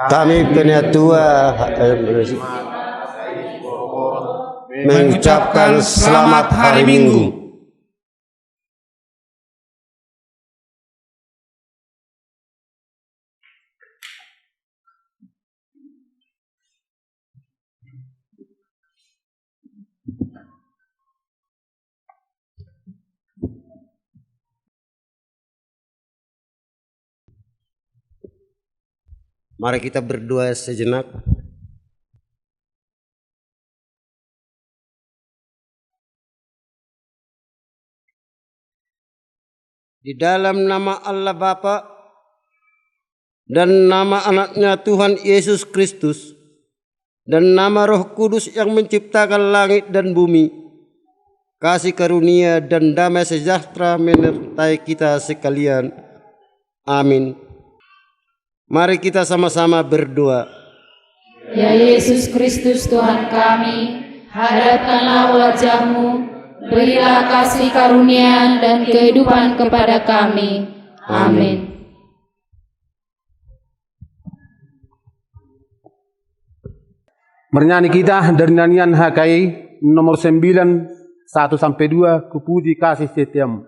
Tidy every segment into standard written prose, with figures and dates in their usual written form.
Kami penatua mengucapkan selamat hari Minggu. Mari kita berdoa sejenak. Di dalam nama Allah Bapa dan nama anaknya Tuhan Yesus Kristus dan nama Roh Kudus yang menciptakan langit dan bumi, kasih karunia dan damai sejahtera menyertai kita sekalian. Amin. Mari kita sama-sama berdoa. Ya Yesus Kristus Tuhan kami, hadapkanlah wajah-Mu, berilah kasih karunia dan kehidupan kepada kami. Amin. Bernyanyi kita dari nyanyian HKI nomor 9, 1-2, Kupuji kasih setiamu.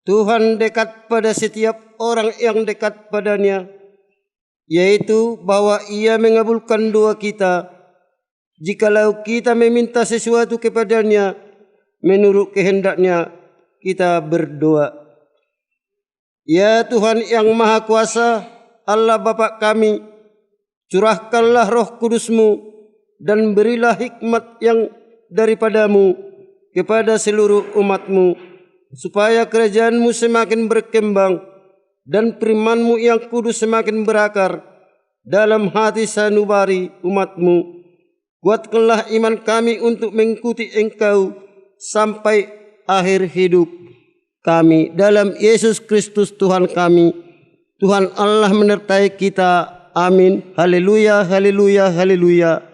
Tuhan dekat pada setiap orang yang dekat padanya, yaitu bahwa Ia mengabulkan doa kita jikalau kita meminta sesuatu kepadanya menurut kehendaknya. Kita berdoa. Ya Tuhan yang Maha Kuasa, Allah Bapa kami, curahkanlah Roh Kudus-Mu dan berilah hikmat yang daripadamu kepada seluruh umat-Mu, supaya kerajaan-Mu semakin berkembang dan firman-Mu yang kudus semakin berakar dalam hati sanubari umat-Mu. Kuatkanlah iman kami untuk mengikuti Engkau sampai akhir hidup kami. Dalam Yesus Kristus Tuhan kami. Tuhan Allah menyertai kita. Amin. Haleluya, haleluya, haleluya.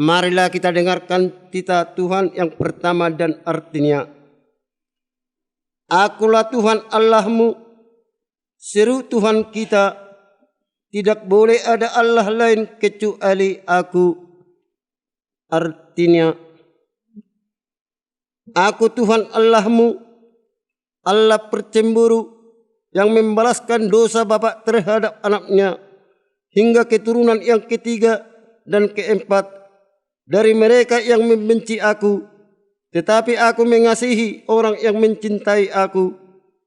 Marilah kita dengarkan titah Tuhan yang pertama dan artinya. Akulah Tuhan Allahmu, seru Tuhan kita, tidak boleh ada Allah lain kecuali Aku. Artinya, Aku Tuhan Allahmu, Allah percemburu, yang membalaskan dosa bapa terhadap anaknya, hingga keturunan yang ketiga dan keempat dari mereka yang membenci Aku. Tetapi Aku mengasihi orang yang mencintai Aku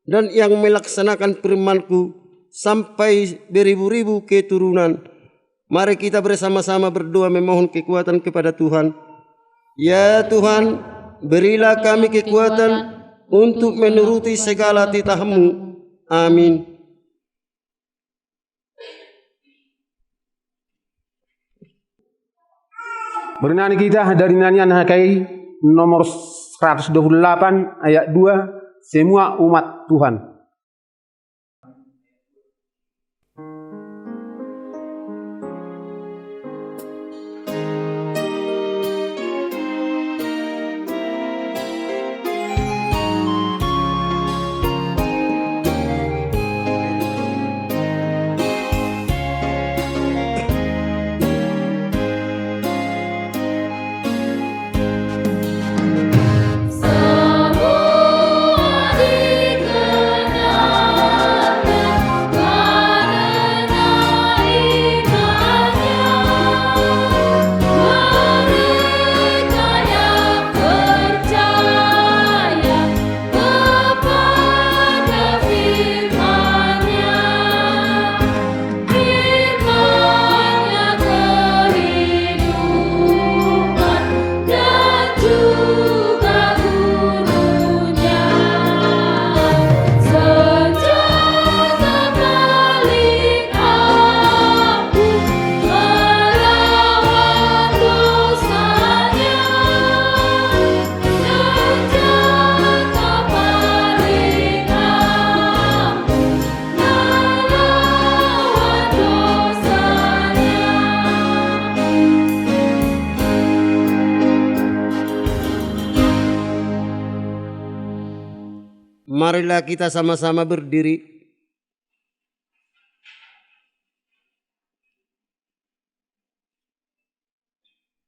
dan yang melaksanakan firman-Ku sampai beribu-ribu keturunan. Mari kita bersama-sama berdoa memohon kekuatan kepada Tuhan. Ya Tuhan, berilah kami kekuatan untuk menuruti segala titah-Mu. Amin. Bernyanyi kita dari nyanyian HKI nomor 128 ayat 2, semua umat Tuhan. Marilah kita sama-sama berdiri.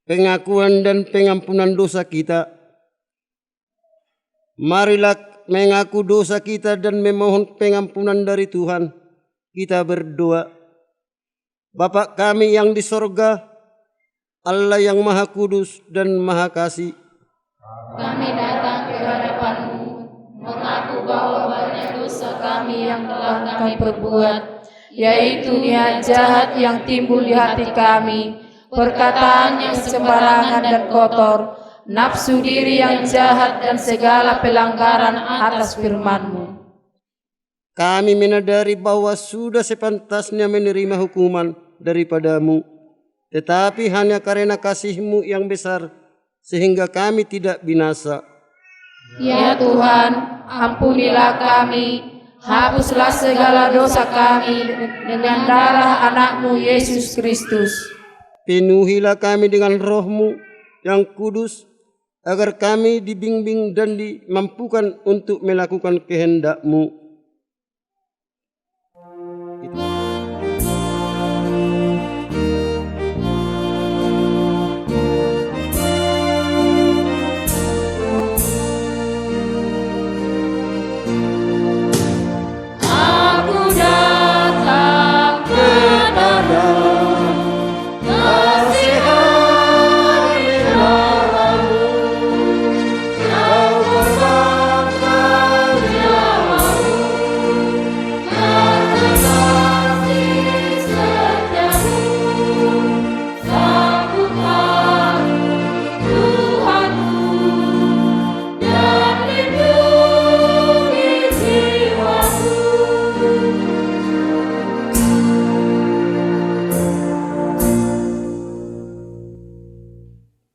Pengakuan dan pengampunan dosa kita. Marilah mengaku dosa kita dan memohon pengampunan dari Tuhan. Kita berdoa. Bapa kami yang di sorga, Allah yang Maha Kudus dan Maha Kasih, Kami datang ke hadapan-Mu, mengaku bahwa banyak dosa kami yang telah kami perbuat, yaitu niat jahat yang timbul di hati kami, perkataan yang sembarangan dan kotor, nafsu diri yang jahat dan segala pelanggaran atas firman-Mu. kami menyadari bahwa sudah sepantasnya menerima hukuman daripada-Mu, tetapi hanya karena kasih-Mu yang besar, sehingga kami tidak binasa. Ya Tuhan, ampunilah kami, hapuslah segala dosa kami dengan darah anak-Mu Yesus Kristus. Penuhilah kami dengan Roh-Mu yang kudus, agar kami dibimbing dan dimampukan untuk melakukan kehendak-Mu.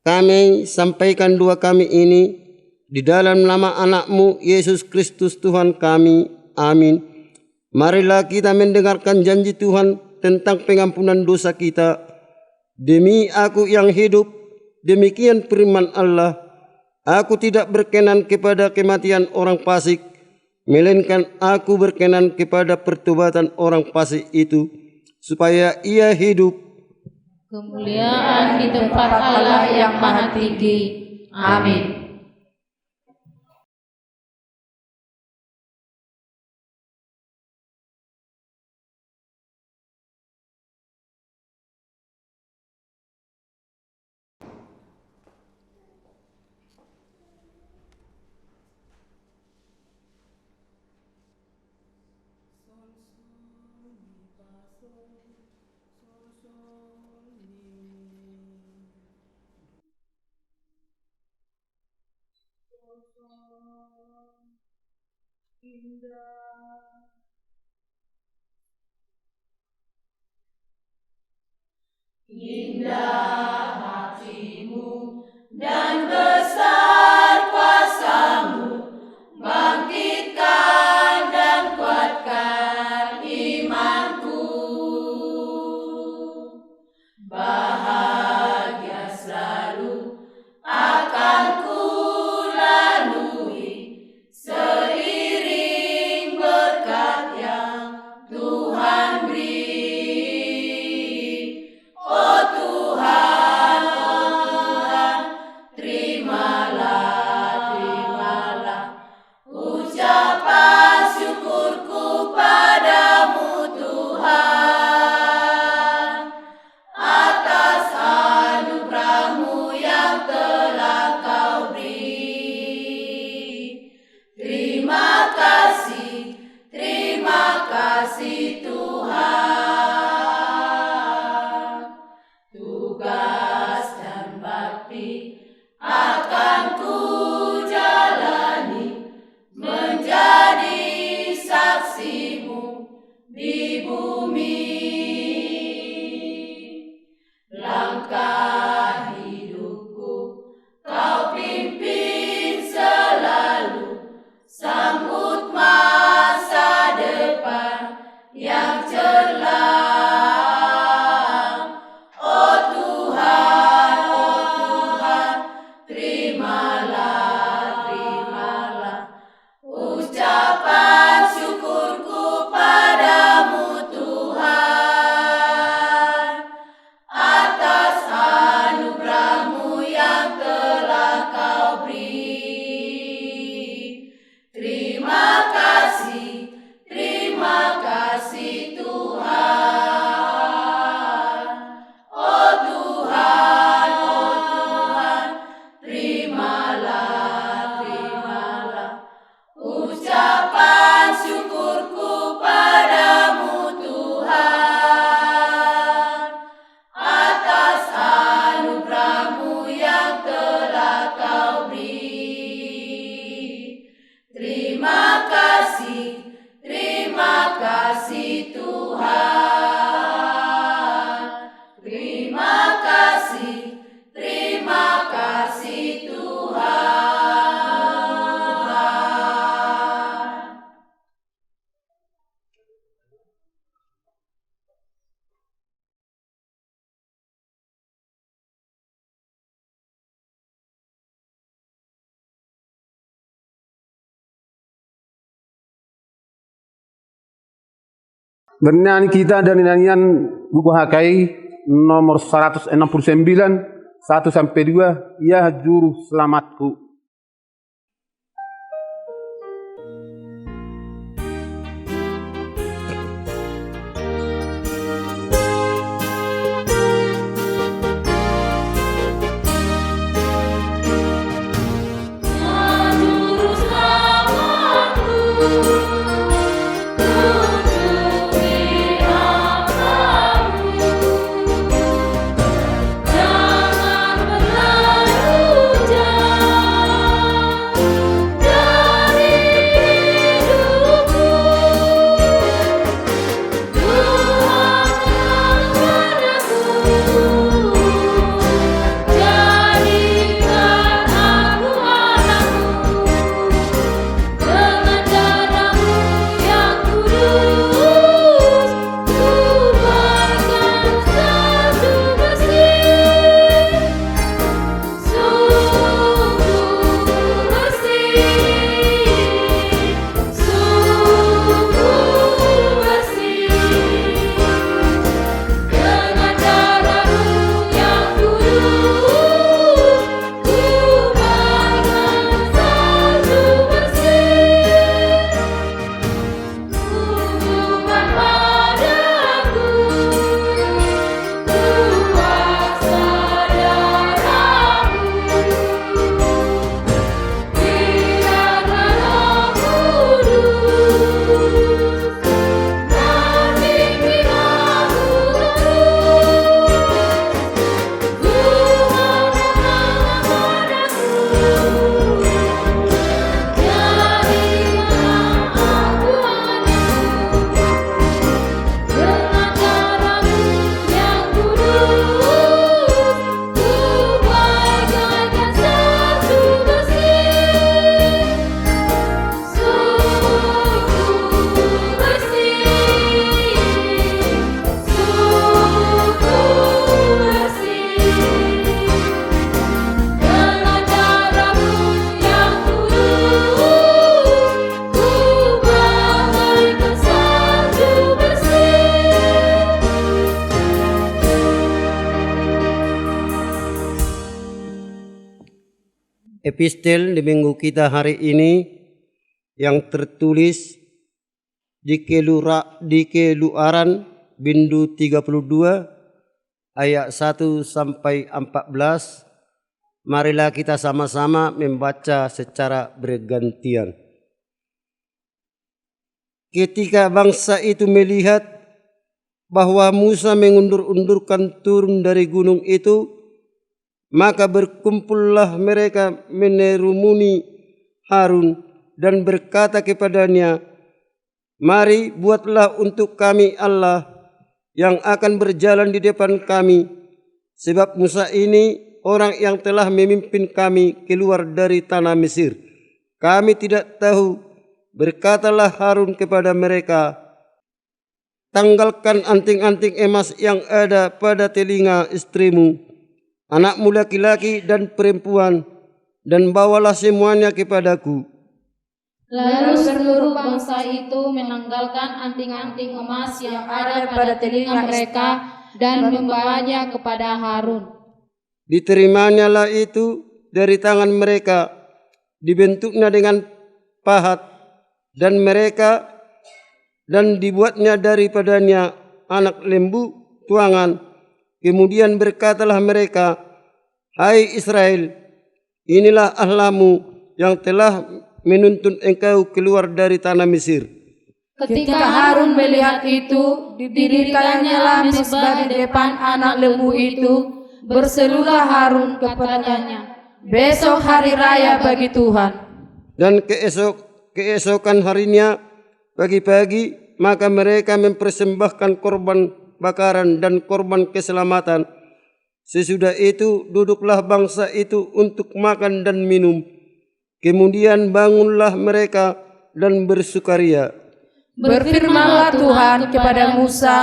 Kami sampaikan doa kami ini di dalam nama anak-Mu Yesus Kristus Tuhan kami. Amin. Marilah kita mendengarkan janji Tuhan tentang pengampunan dosa kita. Demi Aku yang hidup, Demikian firman Allah, aku tidak berkenan kepada kematian orang fasik, melainkan aku berkenan kepada pertobatan orang fasik itu, supaya ia hidup. Kemuliaan di tempat Allah yang maha tinggi. Amin. Indah hatimu dan besar kuasamu, bangkitkan dan kuatkan imanku. Bahagia selalu akan ku lalui, seiring berkat yang Tuhan beri. Oh Tuhan, terimalah ucapan syukurku padamu Tuhan, atas anugerah-Mu yang telah Kau beri. Terima kasih Tuhan. Tugas dan bakti akan ku jalani, menjadi saksi-Mu di bumi. Langkah hidupku Kau pimpin selalu, sambut masa depan yang cemerlang. Oh Tuhan, terimalah ucapan syukurku padamu Tuhan, atas anugerah-Mu yang telah Kau beri. Terima kasih Tuhan. Oh Tuhan, terimalah ucapan syukurku padamu Tuhan, atas anugerah-Mu yang telah Kau beri. Terima kasih Tuhan. Terima kasih Tuhan. Bernyanyi kita dari nyanyian buku HKI nomor 169 1 sampai 2, Ya Juru Selamatku. Jangan berlalu jauh. Epistel di minggu kita hari ini yang tertulis di Keluaran Bindu 32 ayat 1 sampai 14. Marilah kita sama-sama membaca secara bergantian. Ketika bangsa itu melihat bahwa Musa mengundur-undurkan turun dari gunung itu, maka berkumpullah mereka menerumuni Harun dan berkata kepadanya, "Mari buatlah untuk kami Allah yang akan berjalan di depan kami, sebab Musa ini orang yang telah memimpin kami keluar dari tanah Mesir. Kami tidak tahu." Berkatalah Harun kepada mereka, "Tanggalkan anting-anting emas yang ada pada telinga istrimu, anakmu laki-laki dan perempuan, dan bawalah semuanya kepadaku." Lalu seluruh bangsa itu menanggalkan anting-anting emas yang ada pada telinga mereka dan membawanya kepada Harun. Diterimanya itu dari tangan mereka, dibentuknya dengan pahat, dan dibuatnya daripadanya anak lembu tuangan. Kemudian berkatalah mereka, "Hai Israel, inilah Allahmu yang telah menuntun engkau keluar dari tanah Mesir." Ketika Harun melihat itu, didirikannya lah mezbah di depan anak lembu itu. Berserulah Harun kepadanya, "Besok hari raya bagi Tuhan." Dan keesokan harinya pagi-pagi, maka mereka mempersembahkan korban bakaran dan korban keselamatan. Sesudah itu duduklah bangsa itu untuk makan dan minum. Kemudian bangunlah mereka dan bersukaria. Berfirmanlah Tuhan kepada Musa,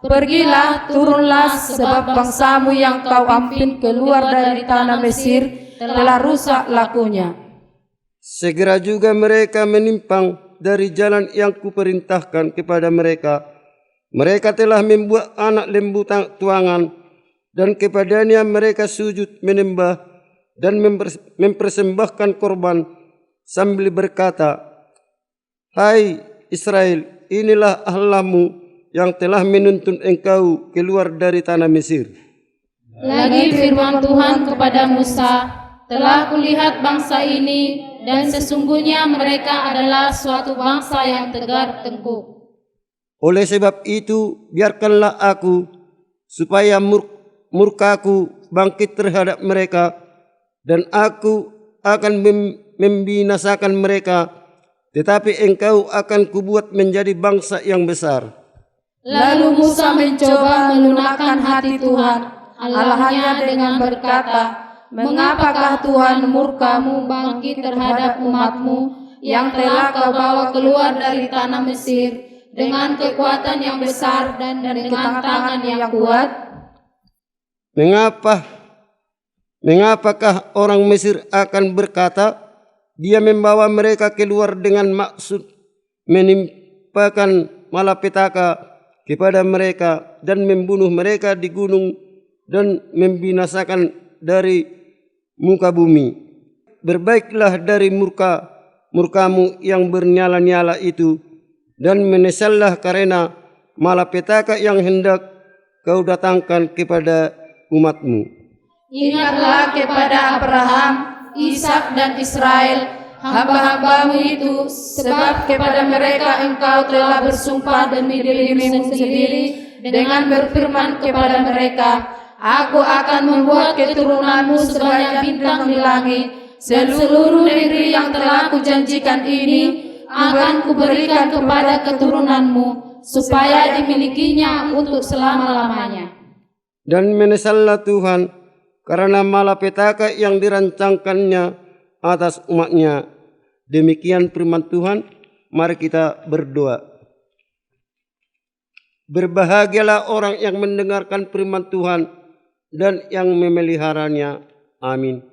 "Pergilah, turunlah, sebab bangsamu yang kau ambil keluar dari tanah Mesir telah rusak lakunya." Segera juga mereka menyimpang dari jalan yang kuperintahkan kepada mereka. Mereka telah membuat anak lembu tuangan, dan kepadanya mereka sujud menyembah dan mempersembahkan korban sambil berkata, "Hai Israel, inilah Allahmu yang telah menuntun engkau keluar dari tanah Mesir." Lagi firman Tuhan kepada Musa, "Telah kulihat bangsa ini, dan sesungguhnya mereka adalah suatu bangsa yang tegar tengkuk. Oleh sebab itu, biarkanlah aku, supaya murkaku bangkit terhadap mereka, dan aku akan membinasakan mereka, tetapi engkau akan kubuat menjadi bangsa yang besar." Lalu Musa mencoba melunakkan hati Tuhan Allahnya dengan berkata, "Mengapakah Tuhan murkamu bangkit terhadap umatmu yang telah kau bawa keluar dari tanah Mesir dengan kekuatan yang besar dan dengan tangan yang kuat? Mengapakah orang Mesir akan berkata, Dia membawa mereka keluar dengan maksud menimpakan malapetaka kepada mereka dan membunuh mereka di gunung dan membinasakan dari muka bumi. Berbaiklah dari murkamu yang bernyala-nyala itu, dan menyesallah karena malapetaka yang hendak kau datangkan kepada umatmu." Ingatlah kepada Abraham, Ishak dan Israel, hamba-hambamu itu, sebab kepada mereka engkau telah bersumpah demi dirimu sendiri dengan berfirman kepada mereka, "Aku akan membuat keturunanmu sebanyak bintang di langit. Seluruh negeri yang telah kujanjikan ini akan kuberikan kepada keturunanmu, supaya dimilikinya untuk selama-lamanya." Dan menyesallah Tuhan karena malapetaka yang dirancangkannya atas umatnya. Demikian firman Tuhan. Mari kita berdoa. Berbahagialah orang yang mendengarkan firman Tuhan dan yang memeliharanya. Amin.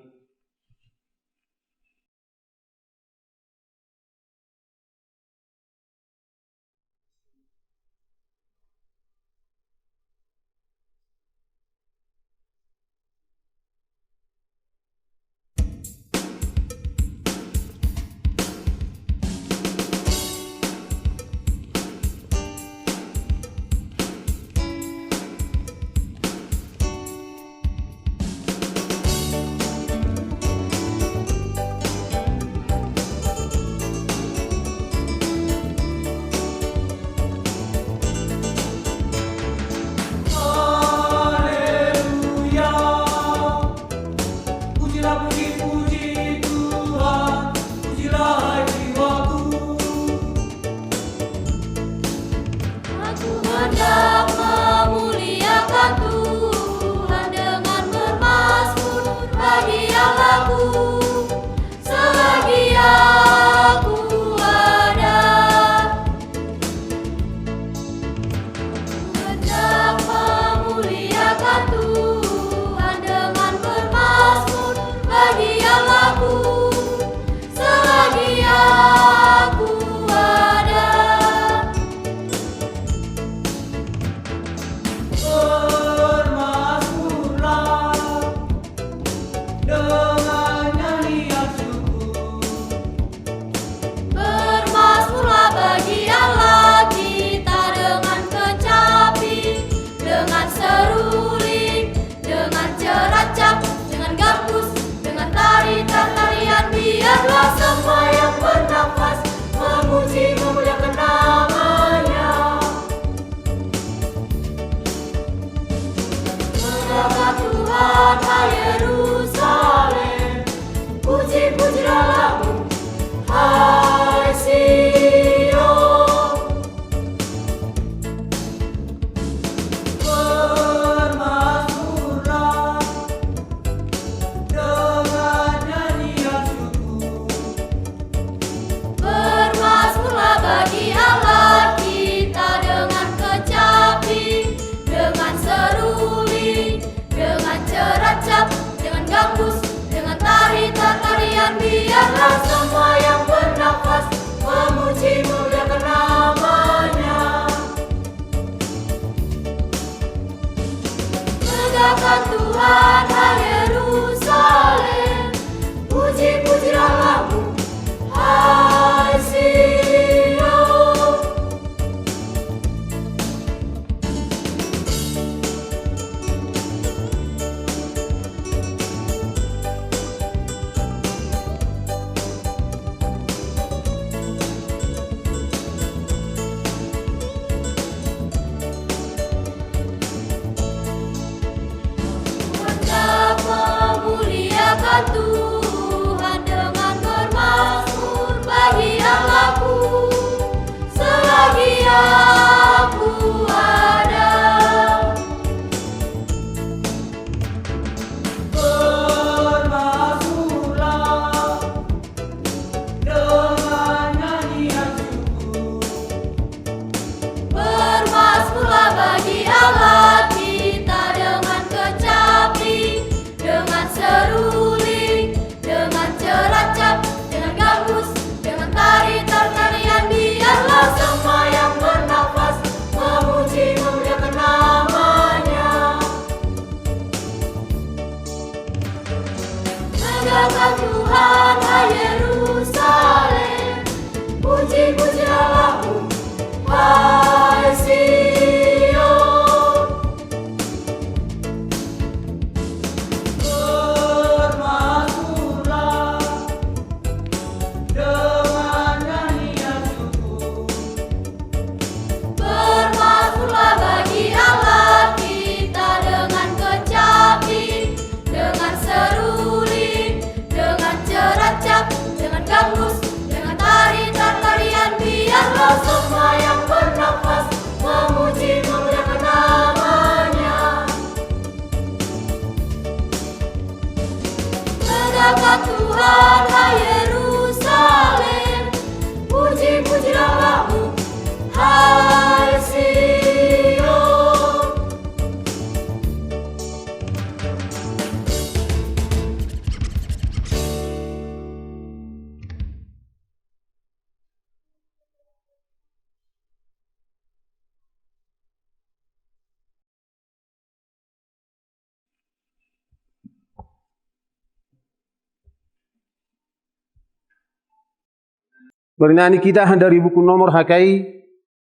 Bernyanyi kita dari buku nomor HKI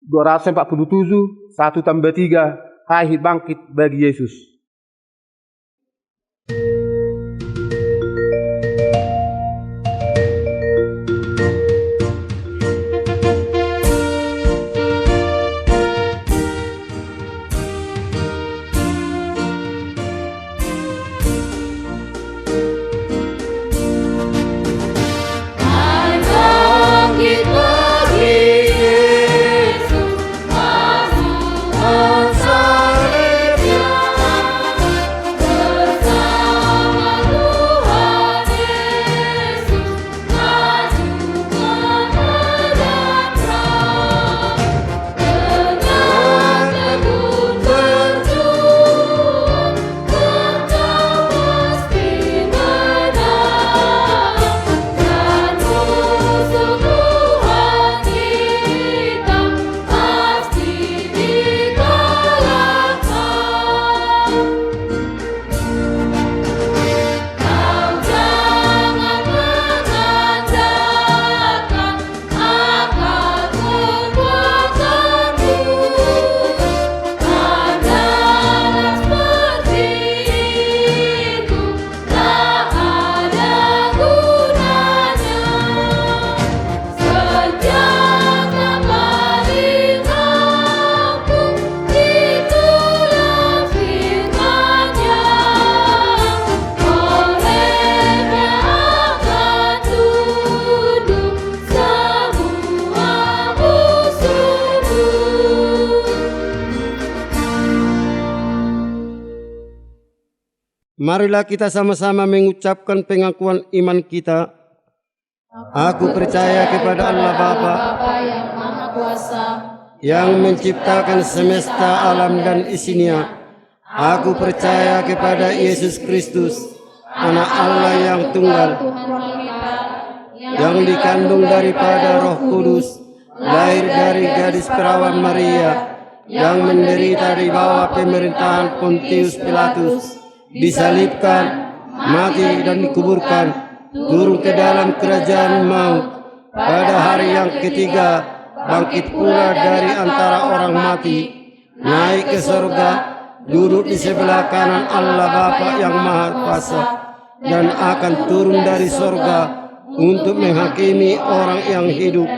247, 1-3, Hai bangkit bagi Yesus. Marilah kita sama-sama mengucapkan pengakuan iman kita. Aku percaya kepada Allah Bapa yang Maha Kuasa, yang menciptakan semesta alam dan isinya. Aku percaya kepada Yesus Kristus, Anak Allah yang tunggal, Tuhan kita, yang dikandung daripada Roh Kudus, lahir dari gadis perawan Maria, yang menderita di bawah pemerintahan Pontius Pilatus, disalibkan, mati dan dikuburkan, turun ke dalam kerajaan maut, pada hari yang ketiga bangkit pula dari antara orang mati, naik ke surga, duduk di sebelah kanan Allah Bapa yang Maha Kuasa, dan akan turun dari surga untuk menghakimi orang yang hidup.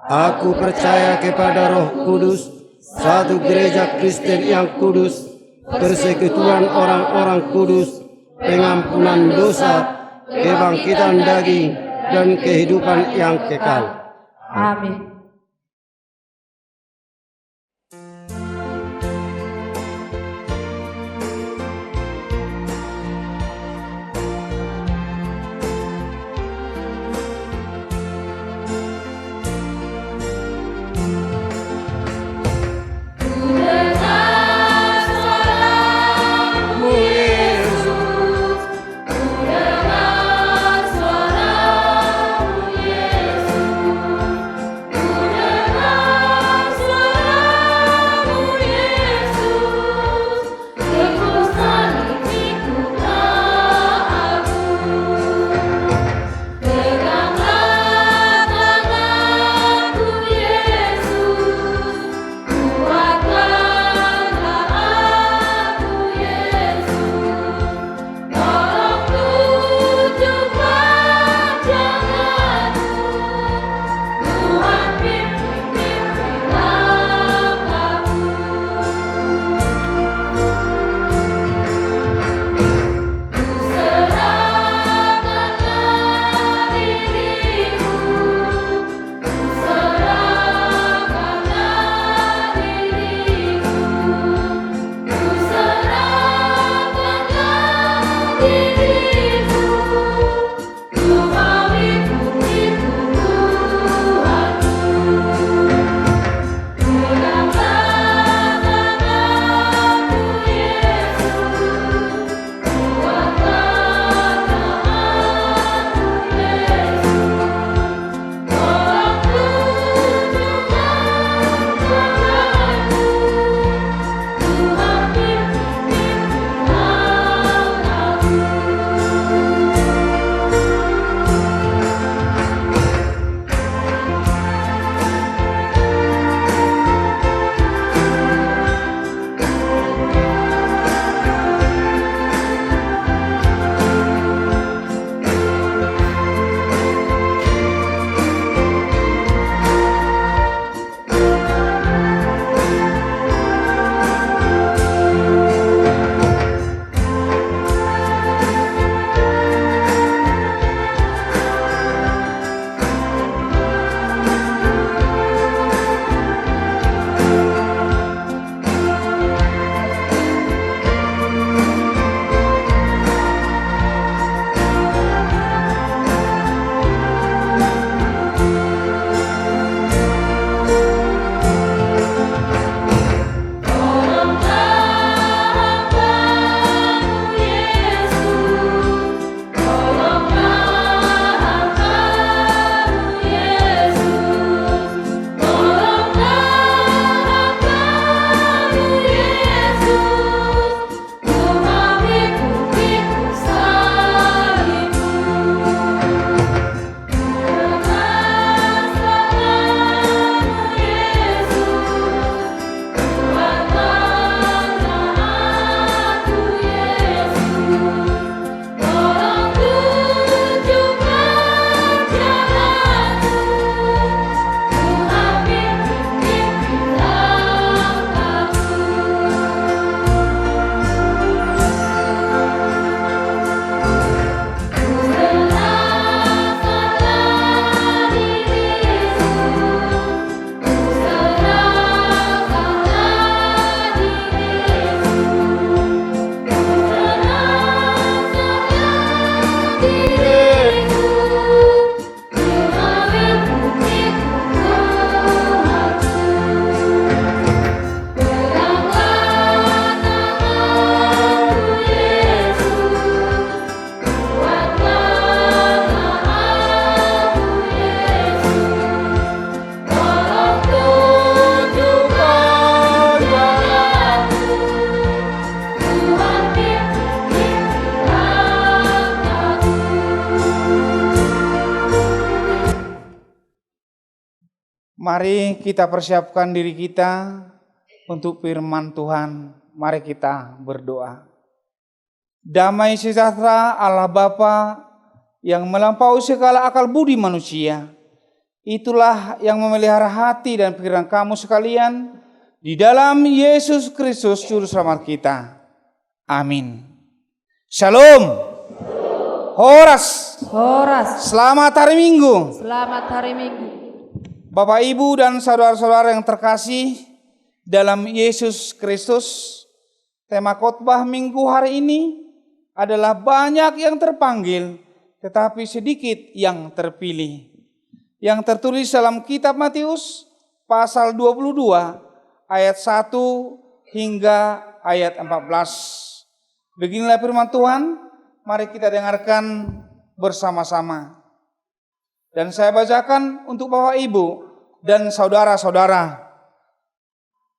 Aku percaya kepada Roh Kudus, satu gereja Kristen yang kudus, persekutuan orang-orang kudus, pengampunan dosa, kebangkitan daging, dan kehidupan yang kekal. Amin. Ku Mari kita persiapkan diri kita untuk firman Tuhan. Mari kita berdoa. Damai sejahtera Allah Bapa yang melampaui segala akal budi manusia, itulah yang memelihara hati dan pikiran kamu sekalian di dalam Yesus Kristus Juru Selamat kita. Amin. Shalom. Horas. Selamat hari Minggu. Selamat hari Minggu. Bapak, Ibu, dan saudara-saudara yang terkasih dalam Yesus Kristus, tema khotbah minggu hari ini adalah banyak yang terpanggil, tetapi sedikit yang terpilih. Yang tertulis dalam kitab Matius pasal 22 ayat 1 hingga ayat 14. Beginilah firman Tuhan, mari kita dengarkan bersama-sama. Dan saya bacakan untuk Bapak, Ibu, dan saudara-saudara.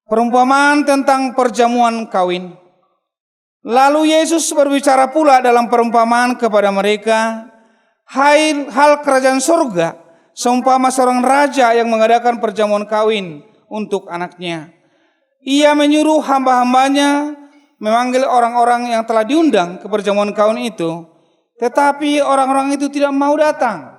Perumpamaan tentang perjamuan kawin. Lalu Yesus berbicara pula dalam perumpamaan kepada mereka, "Hai hal kerajaan surga, seumpama seorang raja yang mengadakan perjamuan kawin untuk anaknya. Ia menyuruh hamba-hambanya memanggil orang-orang yang telah diundang ke perjamuan kawin itu, tetapi orang-orang itu tidak mau datang.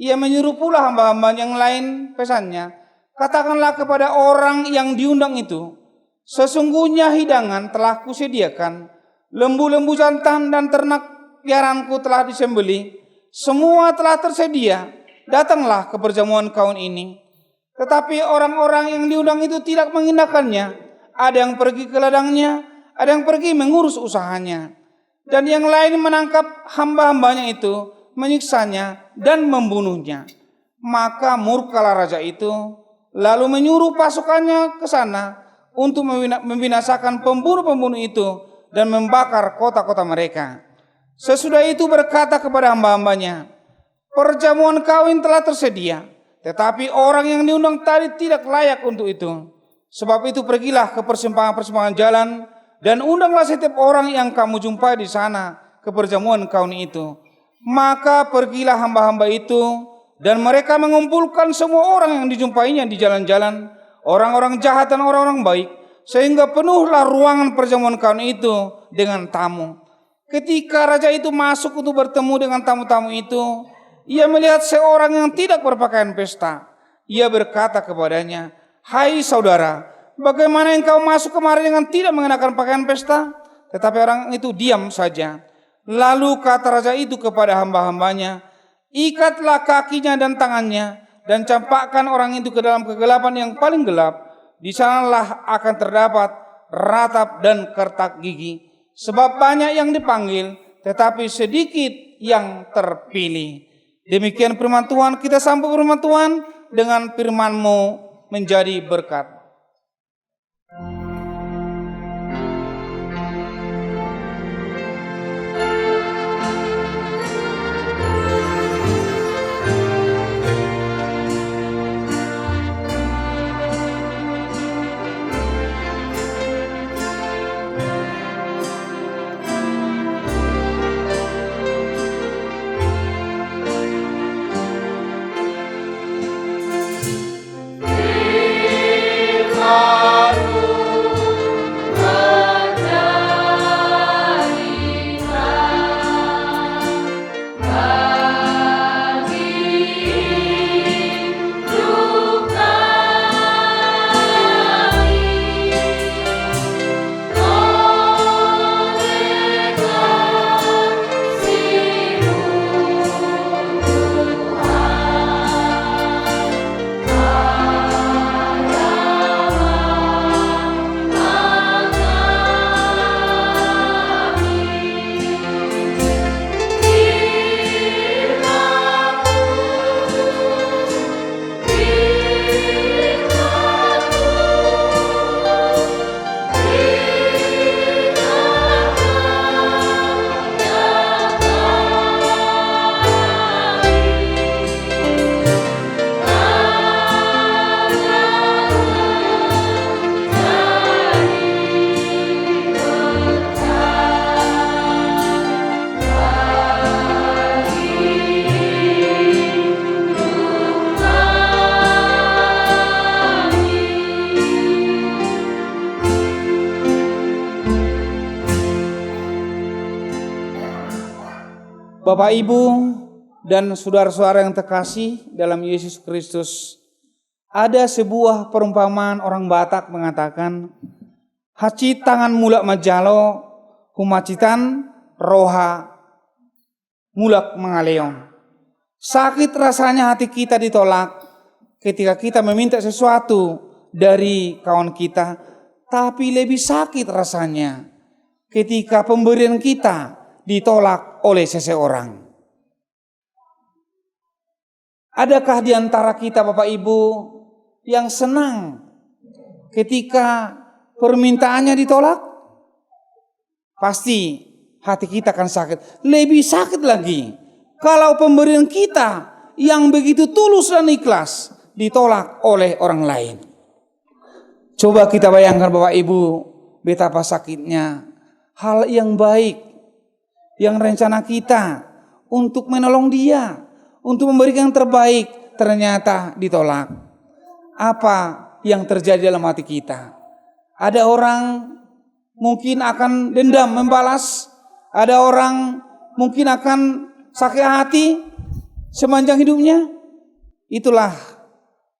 Ia menyuruh pula hamba-hamba yang lain, pesannya, katakanlah kepada orang yang diundang itu, sesungguhnya hidangan telah kusediakan, lembu-lembu jantan dan ternak piaraanku telah disembelih, semua telah tersedia, datanglah ke perjamuan kawin ini. Tetapi orang-orang yang diundang itu tidak mengindahkannya, ada yang pergi ke ladangnya, ada yang pergi mengurus usahanya, dan yang lain menangkap hamba-hambanya itu, menyiksanya dan membunuhnya. Maka murkalah raja itu, lalu menyuruh pasukannya ke sana untuk membinasakan pembunuh-pembunuh itu dan membakar kota-kota mereka. Sesudah itu berkata kepada hamba-hambanya, perjamuan kawin telah tersedia, tetapi orang yang diundang tadi tidak layak untuk itu. Sebab itu pergilah ke persimpangan-persimpangan jalan dan undanglah setiap orang yang kamu jumpai di sana ke perjamuan kawin itu. Maka pergilah hamba-hamba itu, dan mereka mengumpulkan semua orang yang dijumpainya di jalan-jalan, orang-orang jahat dan orang-orang baik, sehingga penuhlah ruangan perjamuan kawin itu dengan tamu. Ketika raja itu masuk untuk bertemu dengan tamu-tamu itu, ia melihat seorang yang tidak berpakaian pesta. Ia berkata kepadanya, "Hai saudara, bagaimana engkau masuk kemari dengan tidak mengenakan pakaian pesta?" Tetapi orang itu diam saja. Lalu kata raja itu kepada hamba-hambanya, "Ikatlah kakinya dan tangannya, dan campakkan orang itu ke dalam kegelapan yang paling gelap. Di sanalah akan terdapat ratap dan kertak gigi. Sebab banyak yang dipanggil, tetapi sedikit yang terpilih." Demikian firman Tuhan. Kita sambut firman Tuhan dengan firman-Mu menjadi berkat. Bapak, Ibu, dan saudara-saudara yang terkasih dalam Yesus Kristus, ada sebuah perumpamaan orang Batak mengatakan, haci tangan mulak majalo, humacitan roha mulak mengaleong. Sakit rasanya hati kita ditolak ketika kita meminta sesuatu dari kawan kita, tapi lebih sakit rasanya ketika pemberian kita ditolak oleh seseorang. Adakah di antara kita, Bapak Ibu, yang senang ketika permintaannya ditolak? Pasti hati kita akan sakit. Lebih sakit lagi kalau pemberian kita yang begitu tulus dan ikhlas ditolak oleh orang lain. Coba kita bayangkan, Bapak Ibu, betapa sakitnya hal yang baik, yang rencana kita untuk menolong dia, untuk memberikan yang terbaik, ternyata ditolak. Apa yang terjadi dalam hati kita? Ada orang mungkin akan dendam membalas, ada orang mungkin akan sakit hati sepanjang hidupnya. Itulah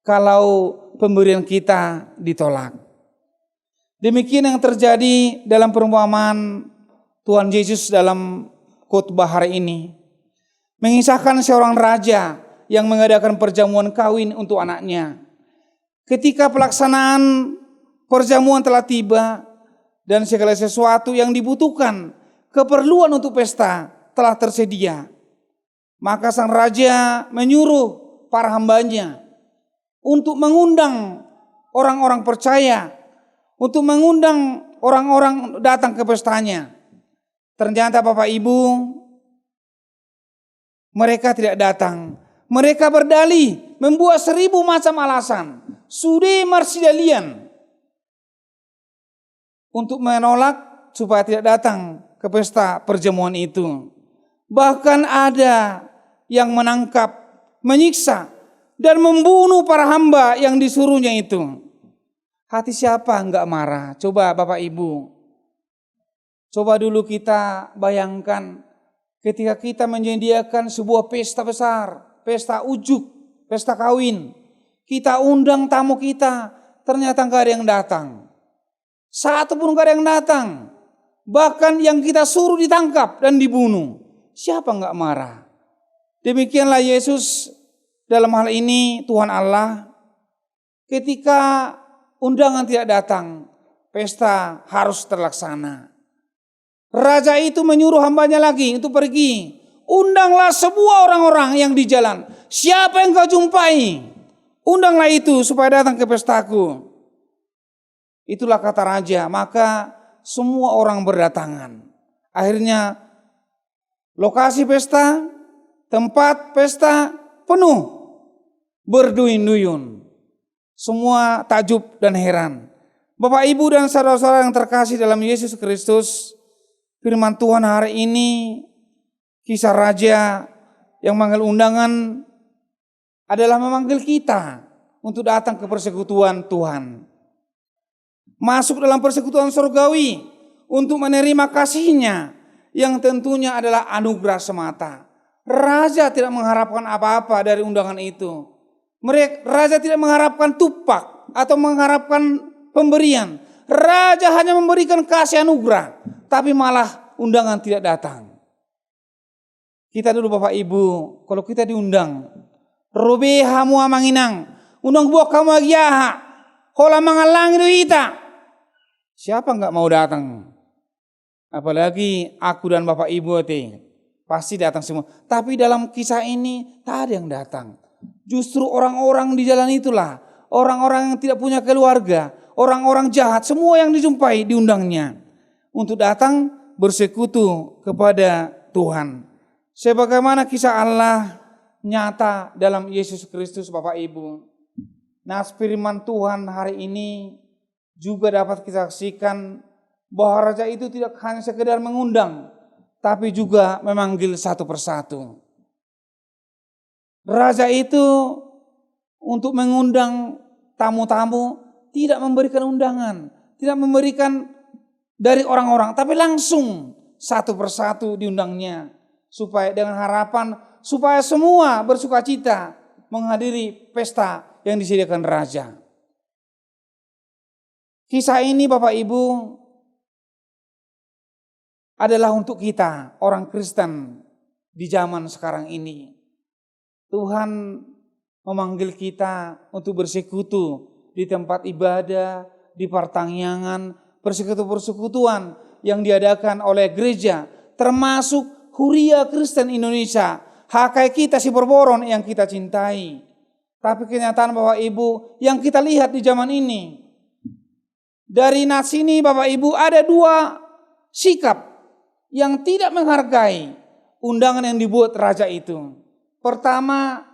kalau pemberian kita ditolak. Demikian yang terjadi dalam perumpamaan Tuhan Yesus dalam khotbah hari ini. Mengisahkan seorang raja yang mengadakan perjamuan kawin untuk anaknya. Ketika pelaksanaan perjamuan telah tiba dan segala sesuatu yang dibutuhkan, keperluan untuk pesta telah tersedia, maka sang raja menyuruh para hambanya untuk mengundang orang-orang percaya, untuk mengundang orang-orang datang ke pestanya. Ternyata Bapak Ibu, mereka tidak datang. Mereka berdalih membuat 1000 macam alasan, sude marsidalian, untuk menolak supaya tidak datang ke pesta perjamuan itu. Bahkan ada yang menangkap, menyiksa, dan membunuh para hamba yang disuruhnya itu. Hati siapa enggak marah? Coba Bapak Ibu, coba dulu kita bayangkan ketika kita menyediakan sebuah pesta besar, pesta ujuk, pesta kawin. Kita undang tamu kita, ternyata enggak ada yang datang. Satu pun enggak ada yang datang. Bahkan yang kita suruh ditangkap dan dibunuh. Siapa enggak marah? Demikianlah Yesus dalam hal ini, Tuhan Allah, ketika undangan tidak datang, pesta harus terlaksana. Raja itu menyuruh hambanya lagi untuk pergi. Undanglah semua orang-orang yang di jalan. Siapa yang kau jumpai, undanglah itu supaya datang ke pestaku. Itulah kata raja, maka semua orang berdatangan. Akhirnya lokasi pesta, tempat pesta penuh, berduyun-duyun. Semua takjub dan heran. Bapak, Ibu, dan saudara-saudara yang terkasih dalam Yesus Kristus, firman Tuhan hari ini, kisah raja yang memanggil undangan adalah memanggil kita untuk datang ke persekutuan Tuhan. Masuk dalam persekutuan surgawi untuk menerima kasih-Nya yang tentunya adalah anugerah semata. Raja tidak mengharapkan apa-apa dari undangan itu. Raja tidak mengharapkan tupak atau mengharapkan pemberian. Raja hanya memberikan kasih anugerah, tapi malah undangan tidak datang. Kita dulu Bapak Ibu, kalau kita diundang, robe hamu amanginang, undang buah kamu agiaha, hola mangalang itu kita. Siapa enggak mau datang? Apalagi aku dan Bapak Ibu pasti datang semua. Tapi dalam kisah ini tak ada yang datang. Justru orang-orang di jalan itulah, orang-orang yang tidak punya keluarga, orang-orang jahat, semua yang dijumpai diundangnya untuk datang bersekutu kepada Tuhan. Sebagaimana kisah Allah nyata dalam Yesus Kristus, Bapak Ibu. Nah, firman Tuhan hari ini juga dapat kita saksikan bahwa raja itu tidak hanya sekedar mengundang, tapi juga memanggil satu persatu. Raja itu untuk mengundang tamu-tamu tidak memberikan undangan, tidak memberikan dari orang-orang, tapi langsung satu persatu diundangnya. supaya dengan harapan supaya semua bersukacita menghadiri pesta yang disediakan raja. Kisah ini Bapak Ibu adalah untuk kita orang Kristen di zaman sekarang ini. Tuhan memanggil kita untuk bersekutu di tempat ibadah, di pertangyangan, persekutuan yang diadakan oleh gereja, termasuk Huria Kristen Indonesia, HKI kita si Borboron yang kita cintai. Tapi kenyataan Bapak Ibu yang kita lihat di zaman ini, dari nas ini Bapak Ibu ada dua sikap yang tidak menghargai undangan yang dibuat raja itu. Pertama,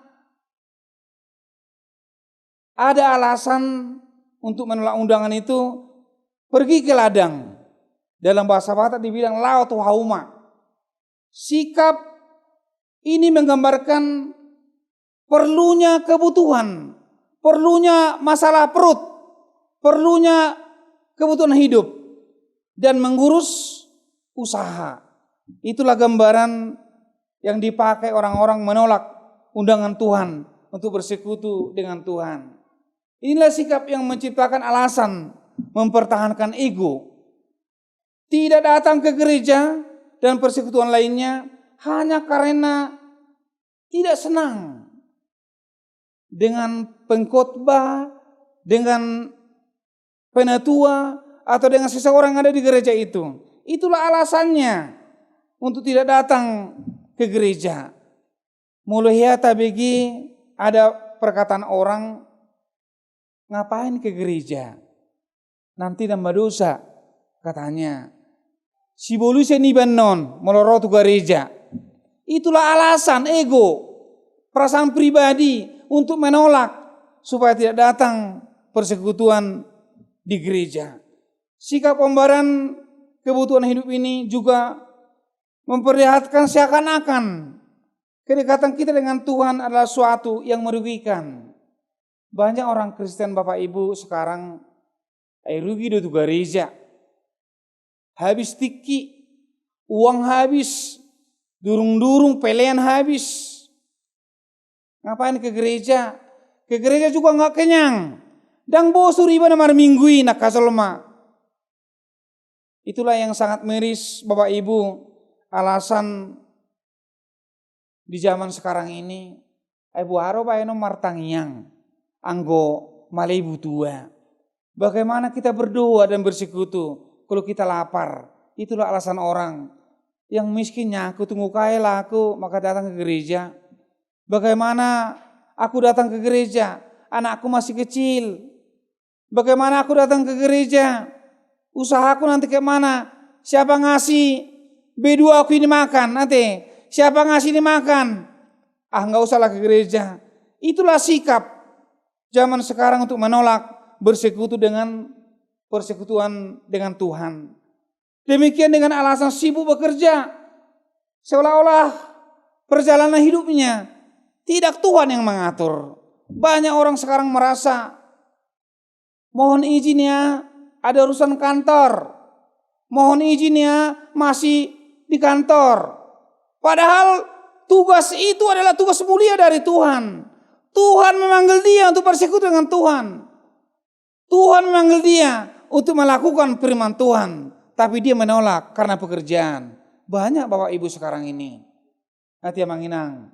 ada alasan untuk menolak undangan itu, pergi ke ladang. Dalam bahasa Batak dibilang laut hauma. Sikap ini menggambarkan perlunya kebutuhan, perlunya masalah perut, perlunya kebutuhan hidup, dan mengurus usaha. Itulah gambaran yang dipakai orang-orang menolak undangan Tuhan untuk bersekutu dengan Tuhan. Inilah sikap yang menciptakan alasan mempertahankan ego. Tidak datang ke gereja dan persekutuan lainnya hanya karena tidak senang dengan pengkhotbah, dengan penatua, atau dengan seseorang yang ada di gereja itu. Itulah alasannya untuk tidak datang ke gereja. Mulai bagi ada perkataan orang, ngapain ke gereja? Nanti nambah dosa, katanya. Si bolu seni banon melorotu gereja. Itulah alasan ego, perasaan pribadi untuk menolak supaya tidak datang persekutuan di gereja. Sikap pembayaran kebutuhan hidup ini juga memperlihatkan seakan-akan kedekatan kita dengan Tuhan adalah suatu yang merugikan. Banyak orang Kristen Bapak Ibu sekarang rugi do gereja. Habis tiki, uang habis, durung-durung pelean habis. Ngapain ke gereja? Ke gereja juga nggak kenyang. Dan bosur ibadah mar minggui nak kasolma. Itulah yang sangat miris Bapak Ibu, alasan di zaman sekarang ini. Ibu haro bayano martangyang, anggo malebu tua. Bagaimana kita berdoa dan bersekutu kalau kita lapar? Itulah alasan orang yang miskinnya aku tunggu kaya laku maka datang ke gereja. Bagaimana aku datang ke gereja? Anakku masih kecil. Bagaimana aku datang ke gereja? Usahaku nanti kemana? Siapa ngasih B2 aku ini makan nanti? Siapa ngasih ini makan? Nggak usahlah ke gereja. Itulah sikap zaman sekarang untuk menolak bersekutu dengan persekutuan dengan Tuhan. Demikian dengan alasan sibuk bekerja. Seolah-olah perjalanan hidupnya tidak Tuhan yang mengatur. Banyak orang sekarang merasa, mohon izin ya, ada urusan kantor. Mohon izin ya, masih di kantor. Padahal tugas itu adalah tugas mulia dari Tuhan. Tuhan memanggil dia untuk bersekutu dengan Tuhan. Tuhan memanggil dia untuk melakukan firman Tuhan. Tapi dia menolak karena pekerjaan. Banyak Bapak Ibu sekarang ini. Hati yang menginang.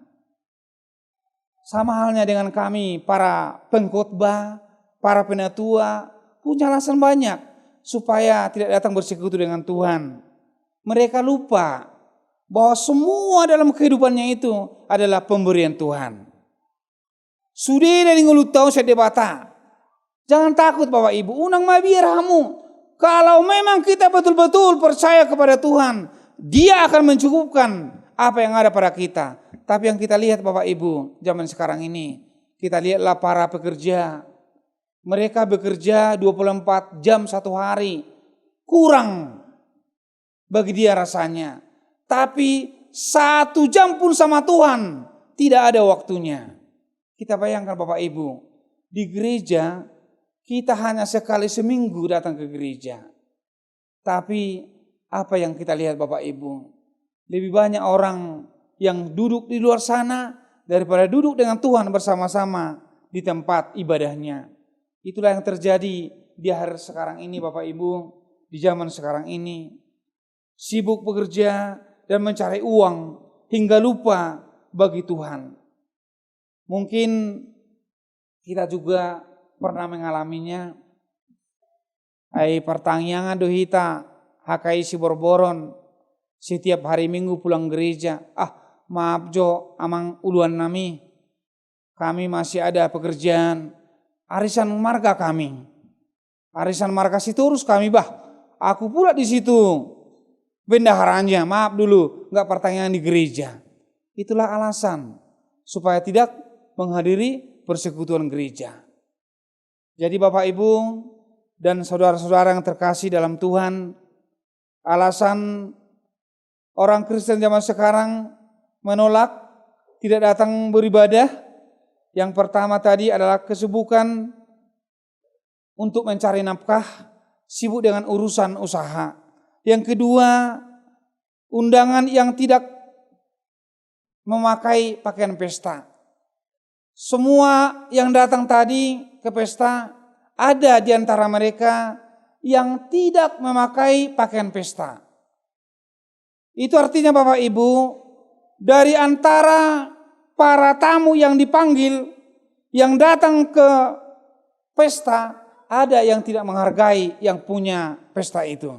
Sama halnya dengan kami, para pengkhotbah, para penatua, punya alasan banyak supaya tidak datang bersekutu dengan Tuhan. Mereka lupa bahwa semua dalam kehidupannya itu adalah pemberian Tuhan. Sudah dari ngulut tahu saya debata. Jangan takut Bapak Ibu, unang mabiramu. Kalau memang kita betul-betul percaya kepada Tuhan, Dia akan mencukupkan apa yang ada pada kita. Tapi yang kita lihat Bapak Ibu, zaman sekarang ini, kita lihatlah para pekerja. Mereka bekerja 24 jam satu hari. Kurang bagi dia rasanya. Tapi 1 jam pun sama Tuhan tidak ada waktunya. Kita bayangkan Bapak Ibu, di gereja kita hanya sekali seminggu datang ke gereja. Tapi apa yang kita lihat Bapak Ibu, lebih banyak orang yang duduk di luar sana daripada duduk dengan Tuhan bersama-sama di tempat ibadahnya. Itulah yang terjadi di hari sekarang ini Bapak Ibu, di zaman sekarang ini. Sibuk bekerja dan mencari uang hingga lupa bagi Tuhan. Mungkin kita juga pernah mengalaminya. Pertanyaan dohita hakai si borboron setiap hari Minggu pulang gereja. Maaf Jo, amang uluan kami masih ada pekerjaan arisan marga kami. Arisan marga Sitorus kami aku pula di situ bendaharanya, maaf dulu nggak pertanyaan di gereja. Itulah alasan supaya tidak menghadiri persekutuan gereja. Jadi Bapak Ibu dan saudara-saudara yang terkasih dalam Tuhan, alasan orang Kristen zaman sekarang menolak tidak datang beribadah, yang pertama tadi adalah kesibukan untuk mencari nafkah, sibuk dengan urusan usaha. Yang kedua, undangan yang tidak memakai pakaian pesta. Semua yang datang tadi ke pesta, ada di antara mereka yang tidak memakai pakaian pesta. Itu artinya Bapak Ibu, dari antara para tamu yang dipanggil, yang datang ke pesta, ada yang tidak menghargai yang punya pesta itu.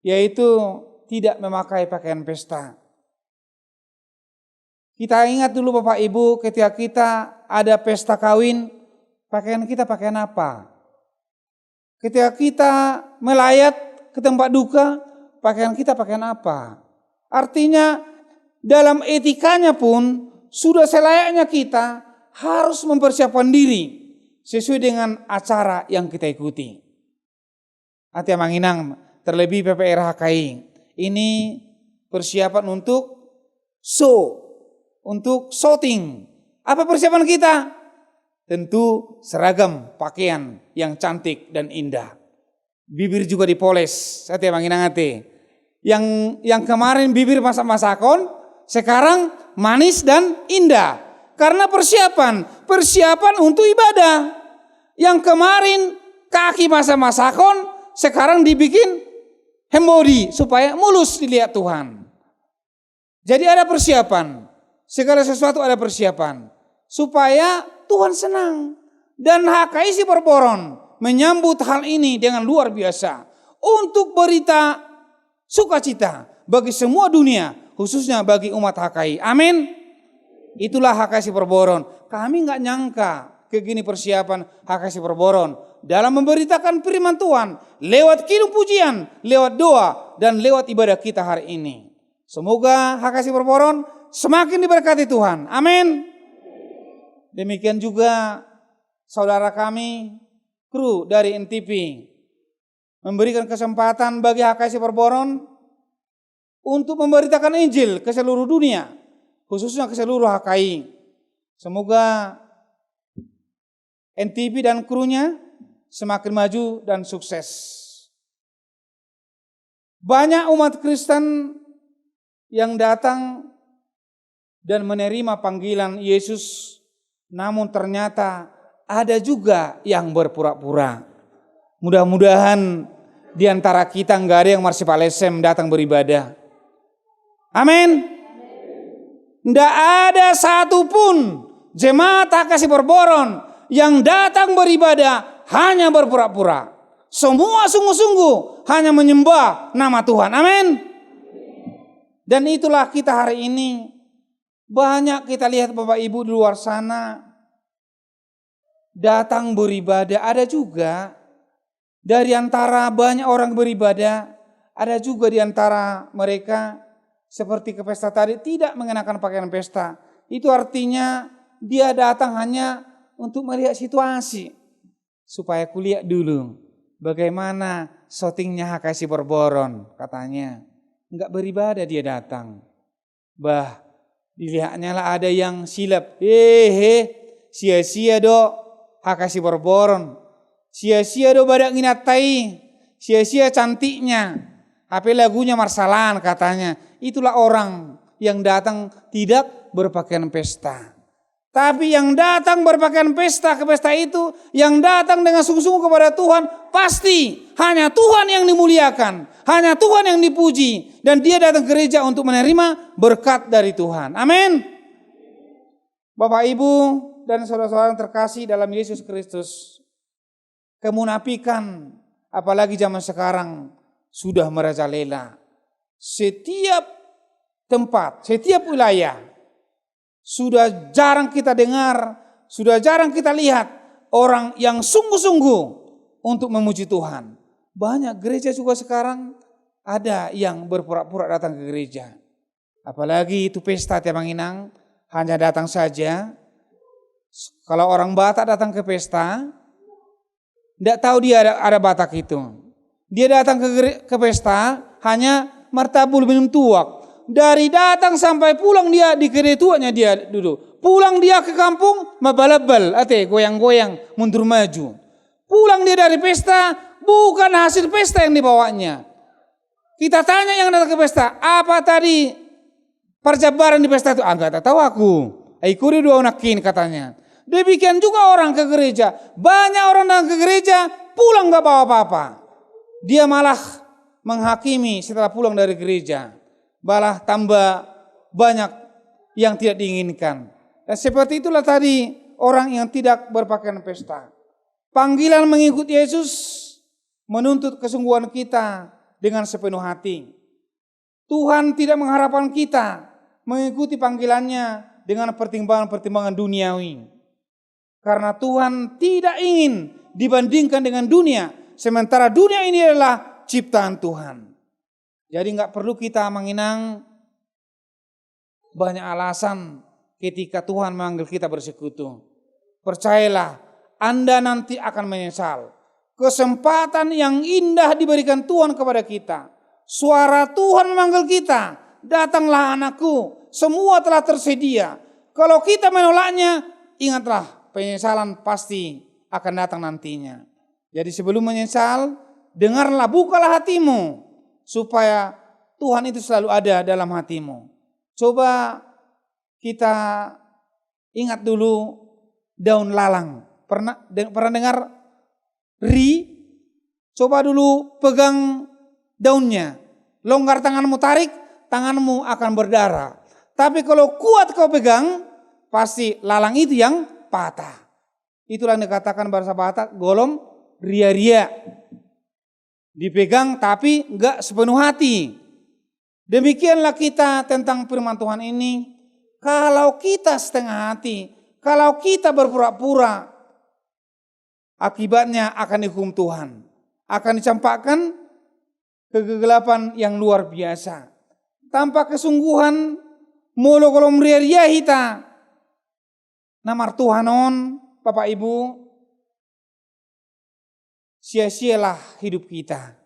Yaitu tidak memakai pakaian pesta. Kita ingat dulu Bapak Ibu, ketika kita ada pesta kawin, pakaian kita pakaian apa? Ketika kita melayat ke tempat duka, pakaian kita pakaian apa? Artinya dalam etikanya pun sudah selayaknya kita harus mempersiapkan diri sesuai dengan acara yang kita ikuti. Hati manginang terlebih PPR HKI. Ini persiapan untuk untuk shooting. Apa persiapan kita? Tentu seragam pakaian yang cantik dan indah. Bibir juga dipoles. Hati manginang hati. Yang kemarin bibir masak-masakon, sekarang manis dan indah. Karena persiapan untuk ibadah. Yang kemarin kaki masak-masakon, sekarang dibikin hembody supaya mulus dilihat Tuhan. Jadi ada persiapan. Segala sesuatu ada persiapan. Supaya Tuhan senang. Dan HKI si Berboron menyambut hal ini dengan luar biasa. Untuk berita sukacita bagi semua dunia, khususnya bagi umat HKI. Amin. Itulah HKI si Berboron. Kami nggak nyangka begini persiapan HKI si Berboron dalam memberitakan firman Tuhan lewat kidung pujian, lewat doa dan lewat ibadah kita hari ini. Semoga HKI si Berboron semakin diberkati Tuhan. Amin. Demikian juga saudara kami, kru dari NTP, memberikan kesempatan bagi HKI si Berboron untuk memberitakan Injil ke seluruh dunia, khususnya ke seluruh HKI. Semoga NTP dan krunya semakin maju dan sukses. Banyak umat Kristen yang datang dan menerima panggilan Yesus, namun ternyata ada juga yang berpura-pura. Mudah-mudahan di antara kita enggak ada yang marsipalesem datang beribadah. Amin. Enggak ada satupun jemaat HKI si Berboron yang datang beribadah hanya berpura-pura. Semua sungguh-sungguh hanya menyembah nama Tuhan. Amin. Dan itulah kita hari ini. Banyak kita lihat Bapak Ibu di luar sana datang beribadah. Ada juga dari antara banyak orang beribadah, ada juga di antara mereka seperti ke pesta tadi tidak mengenakan pakaian pesta. Itu artinya dia datang hanya untuk melihat situasi. Supaya kulihat dulu bagaimana syutingnya HKI si Berboron katanya. Enggak beribadah dia datang. Dilihatnya lah ada yang silap. Sia-sia do HKI si Berboron. Sia-sia do badak nginatai. Sia-sia cantiknya. HP lagunya marsalan katanya. Itulah orang yang datang tidak berpakaian pesta. Tapi yang datang berpakaian pesta ke pesta itu, yang datang dengan sungguh-sungguh kepada Tuhan, pasti hanya Tuhan yang dimuliakan, hanya Tuhan yang dipuji, dan dia datang ke gereja untuk menerima berkat dari Tuhan. Amin. Bapak, Ibu, dan saudara-saudara yang terkasih dalam Yesus Kristus, kemunafikan, apalagi zaman sekarang, sudah merajalela. Setiap tempat, setiap wilayah, sudah jarang kita dengar, sudah jarang kita lihat orang yang sungguh-sungguh untuk memuji Tuhan. Banyak gereja juga sekarang ada yang berpura-pura datang ke gereja. Apalagi itu pesta tiap inang, hanya datang saja. Kalau orang Batak datang ke pesta, tidak tahu dia ada Batak itu. Dia datang ke pesta hanya martabul minum tuak. Dari datang sampai pulang dia di kedai tuanya dia duduk. Pulang dia ke kampung, mabalabal, goyang-goyang, mundur maju. Pulang dia dari pesta, bukan hasil pesta yang dibawanya. Kita tanya yang datang ke pesta, apa tadi perjabaran di pesta itu? Enggak tahu aku. Ikuri dua unakin katanya. Demikian juga orang ke gereja. Banyak orang datang ke gereja, pulang enggak bawa apa-apa. Dia malah menghakimi setelah pulang dari gereja. Malah tambah banyak yang tidak diinginkan. Dan seperti itulah tadi orang yang tidak berpakaian pesta. Panggilan mengikut Yesus menuntut kesungguhan kita dengan sepenuh hati. Tuhan tidak mengharapkan kita mengikuti panggilannya dengan pertimbangan-pertimbangan duniawi. Karena Tuhan tidak ingin dibandingkan dengan dunia. Sementara dunia ini adalah ciptaan Tuhan. Jadi nggak perlu kita menginang banyak alasan ketika Tuhan memanggil kita bersekutu. Percayalah, Anda nanti akan menyesal. Kesempatan yang indah diberikan Tuhan kepada kita. Suara Tuhan memanggil kita, datanglah anakku, semua telah tersedia. Kalau kita menolaknya, ingatlah penyesalan pasti akan datang nantinya. Jadi sebelum menyesal, dengarlah, bukalah hatimu. Supaya Tuhan itu selalu ada dalam hatimu. Coba kita ingat dulu daun lalang. Pernah dengar ri? Coba dulu pegang daunnya. Longgar tanganmu, tarik, tanganmu akan berdarah. Tapi kalau kuat kau pegang, pasti lalang itu yang patah. Itulah yang dikatakan bahasa Batak, golom ria-ria. Dipegang tapi enggak sepenuh hati. Demikianlah kita tentang firman Tuhan ini. Kalau kita setengah hati, kalau kita berpura-pura, akibatnya akan dihukum Tuhan. Akan dicampakkan kegelapan yang luar biasa. Tanpa kesungguhan, mulu kolom ria-ria hita. Namar Tuhanon, Bapak Ibu, sia-sialah hidup kita.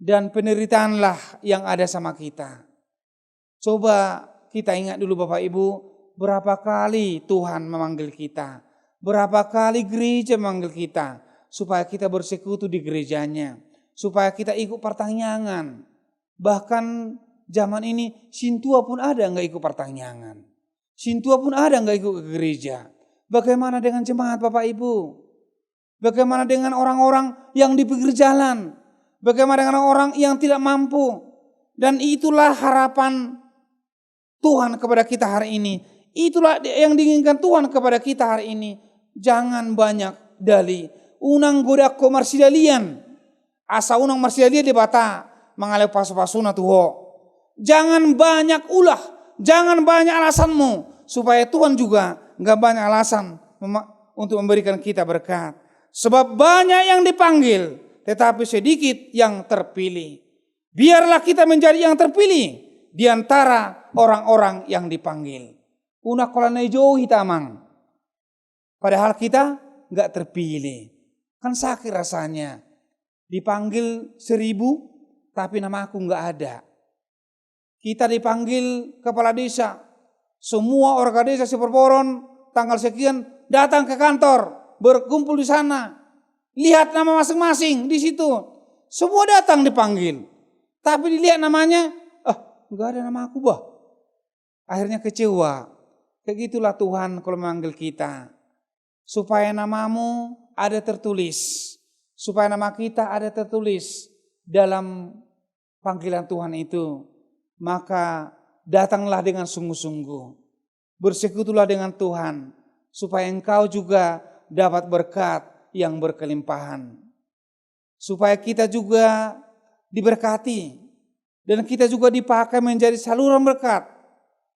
Dan penderitaanlah yang ada sama kita. Coba kita ingat dulu Bapak Ibu, berapa kali Tuhan memanggil kita. Berapa kali gereja memanggil kita. Supaya kita bersekutu di gerejanya. Supaya kita ikut pertanyaan. Bahkan zaman ini sintua pun ada enggak ikut pertanyaan. Sintua pun ada enggak ikut ke gereja. Bagaimana dengan jemaat Bapak Ibu? Bagaimana dengan orang-orang yang di pinggir jalan? Bagaimana dengan orang yang tidak mampu? Dan itulah harapan Tuhan kepada kita hari ini. Itulah yang diinginkan Tuhan kepada kita hari ini. Jangan banyak dali. Unang goda ko marsidalian. Asa unang marsidalian di bata. Mengalih pasu-pasuna tuho. Jangan banyak ulah. Jangan banyak alasanmu. Supaya Tuhan juga gak banyak alasan untuk memberikan kita berkat. Sebab banyak yang dipanggil, tetapi sedikit yang terpilih. Biarlah kita menjadi yang terpilih di antara orang-orang yang dipanggil. Una kolana jauh hitamang. Padahal kita gak terpilih. Kan sakit rasanya. Dipanggil 1000, tapi nama aku gak ada. Kita dipanggil kepala desa. Semua warga desa Siporporon tanggal sekian datang ke kantor. Berkumpul di sana. Lihat nama masing-masing di situ. Semua datang dipanggil. Tapi dilihat namanya, enggak ada nama aku bah. akhirnya kecewa. Kayak gitulah Tuhan kalau memanggil kita. Supaya namamu ada tertulis. Supaya nama kita ada tertulis dalam panggilan Tuhan itu. Maka datanglah dengan sungguh-sungguh. Bersekutulah dengan Tuhan. Supaya engkau juga dapat berkat yang berkelimpahan. Supaya kita juga diberkati. Dan kita juga dipakai menjadi saluran berkat.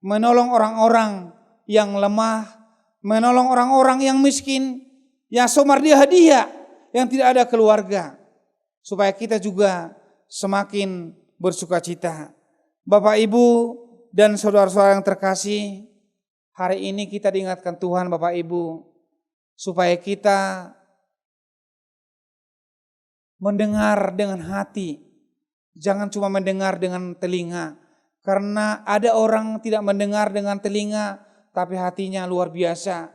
Menolong orang-orang yang lemah. Menolong orang-orang yang miskin. Yang somardia-hadiah. Yang tidak ada keluarga. Supaya kita juga semakin bersukacita. Bapak, Ibu, dan saudara-saudara yang terkasih. Hari ini kita diingatkan Tuhan Bapak Ibu. Supaya kita mendengar dengan hati. Jangan cuma mendengar dengan telinga. Karena ada orang tidak mendengar dengan telinga, tapi hatinya luar biasa.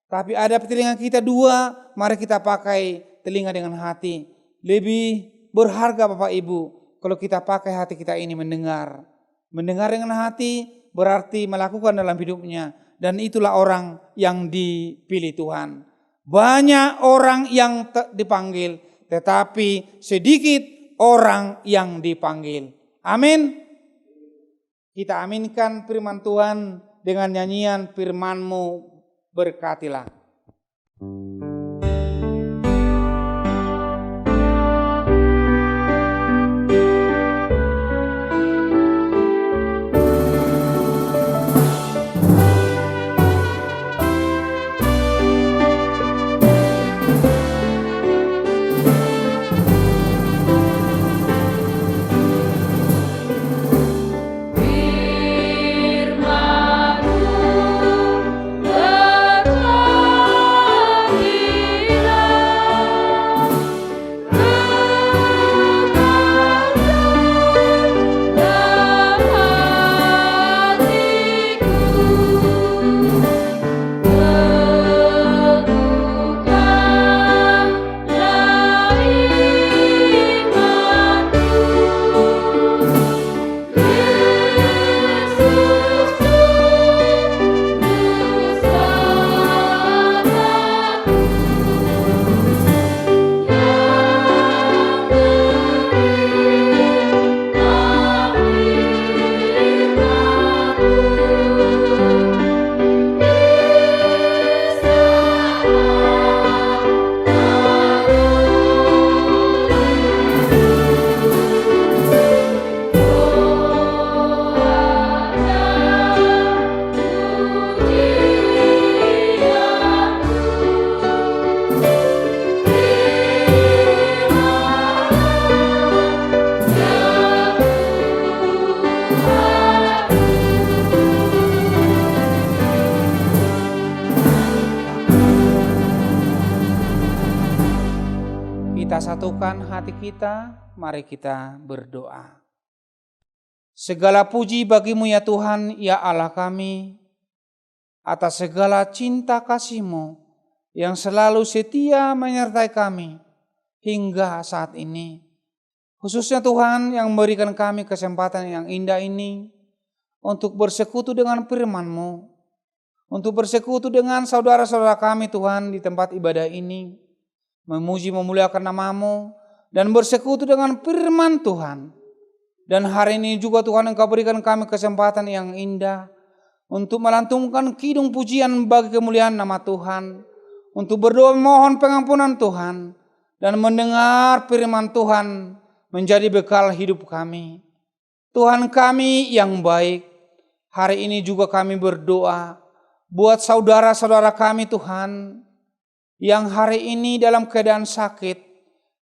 Tapi ada telinga kita dua, mari kita pakai telinga dengan hati. Lebih berharga Bapak Ibu, kalau kita pakai hati kita ini mendengar. Mendengar dengan hati berarti melakukan dalam hidupnya. Dan itulah orang yang dipilih Tuhan. Banyak orang yang dipanggil, tetapi sedikit orang yang dipanggil. Amin. Kita aminkan firman Tuhan dengan nyanyian firman-Mu berkatilah. Kita satukan hati kita, mari kita berdoa. Segala puji bagimu ya Tuhan, ya Allah kami, atas segala cinta kasih-Mu yang selalu setia menyertai kami hingga saat ini. Khususnya Tuhan yang memberikan kami kesempatan yang indah ini untuk bersekutu dengan firman-Mu, untuk bersekutu dengan saudara-saudara kami Tuhan di tempat ibadah ini, memuji memuliakan nama-Mu dan bersekutu dengan firman Tuhan. Dan hari ini juga Tuhan Engkau berikan kami kesempatan yang indah untuk melantunkan kidung pujian bagi kemuliaan nama Tuhan, untuk berdoa mohon pengampunan Tuhan dan mendengar firman Tuhan menjadi bekal hidup kami. Tuhan kami yang baik, hari ini juga kami berdoa buat saudara-saudara kami Tuhan yang hari ini dalam keadaan sakit.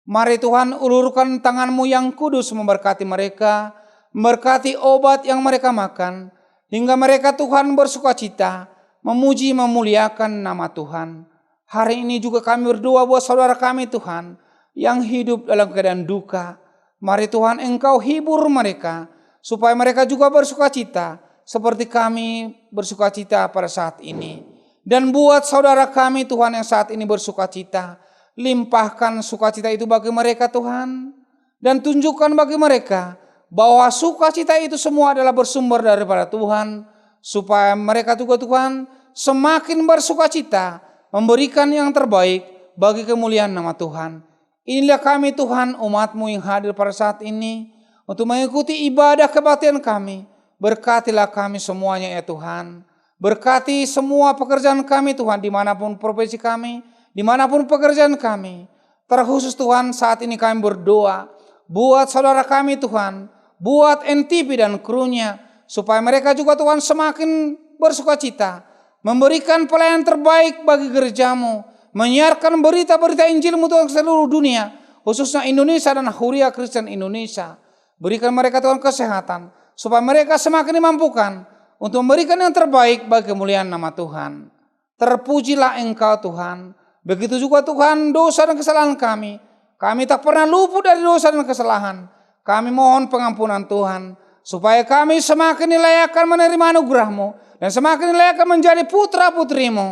Mari Tuhan ulurkan tangan-Mu yang kudus memberkati mereka, memberkati obat yang mereka makan, hingga mereka Tuhan bersukacita, memuji memuliakan nama Tuhan. Hari ini juga kami berdoa buat saudara kami Tuhan yang hidup dalam keadaan duka. Mari Tuhan Engkau hibur mereka, supaya mereka juga bersukacita, seperti kami bersukacita pada saat ini. Dan buat saudara kami Tuhan yang saat ini bersukacita, limpahkan sukacita itu bagi mereka Tuhan. Dan tunjukkan bagi mereka bahwa sukacita itu semua adalah bersumber daripada Tuhan. supaya mereka juga Tuhan semakin bersukacita memberikan yang terbaik bagi kemuliaan nama Tuhan. Inilah kami Tuhan, umat-Mu yang hadir pada saat ini untuk mengikuti ibadah kebaktian kami. Berkatilah kami semuanya ya Tuhan. Berkati semua pekerjaan kami Tuhan, dimanapun profesi kami, dimanapun pekerjaan kami. Terkhusus Tuhan, saat ini kami berdoa buat saudara kami Tuhan, buat NTP dan krunya, supaya mereka juga Tuhan semakin bersukacita, memberikan pelayanan terbaik bagi gereja-Mu, menyiarkan berita-berita Injil-Mu Tuhan ke seluruh dunia, khususnya Indonesia dan Huria Kristen Indonesia. Berikan mereka Tuhan kesehatan, supaya mereka semakin dimampukan untuk memberikan yang terbaik bagi kemuliaan nama Tuhan. Terpujilah Engkau Tuhan. Begitu juga Tuhan dosa dan kesalahan kami. Kami tak pernah luput dari dosa dan kesalahan. Kami mohon pengampunan Tuhan, supaya kami semakin dilayakkan menerima anugerah-Mu, dan semakin dilayakkan menjadi putra-putri-Mu,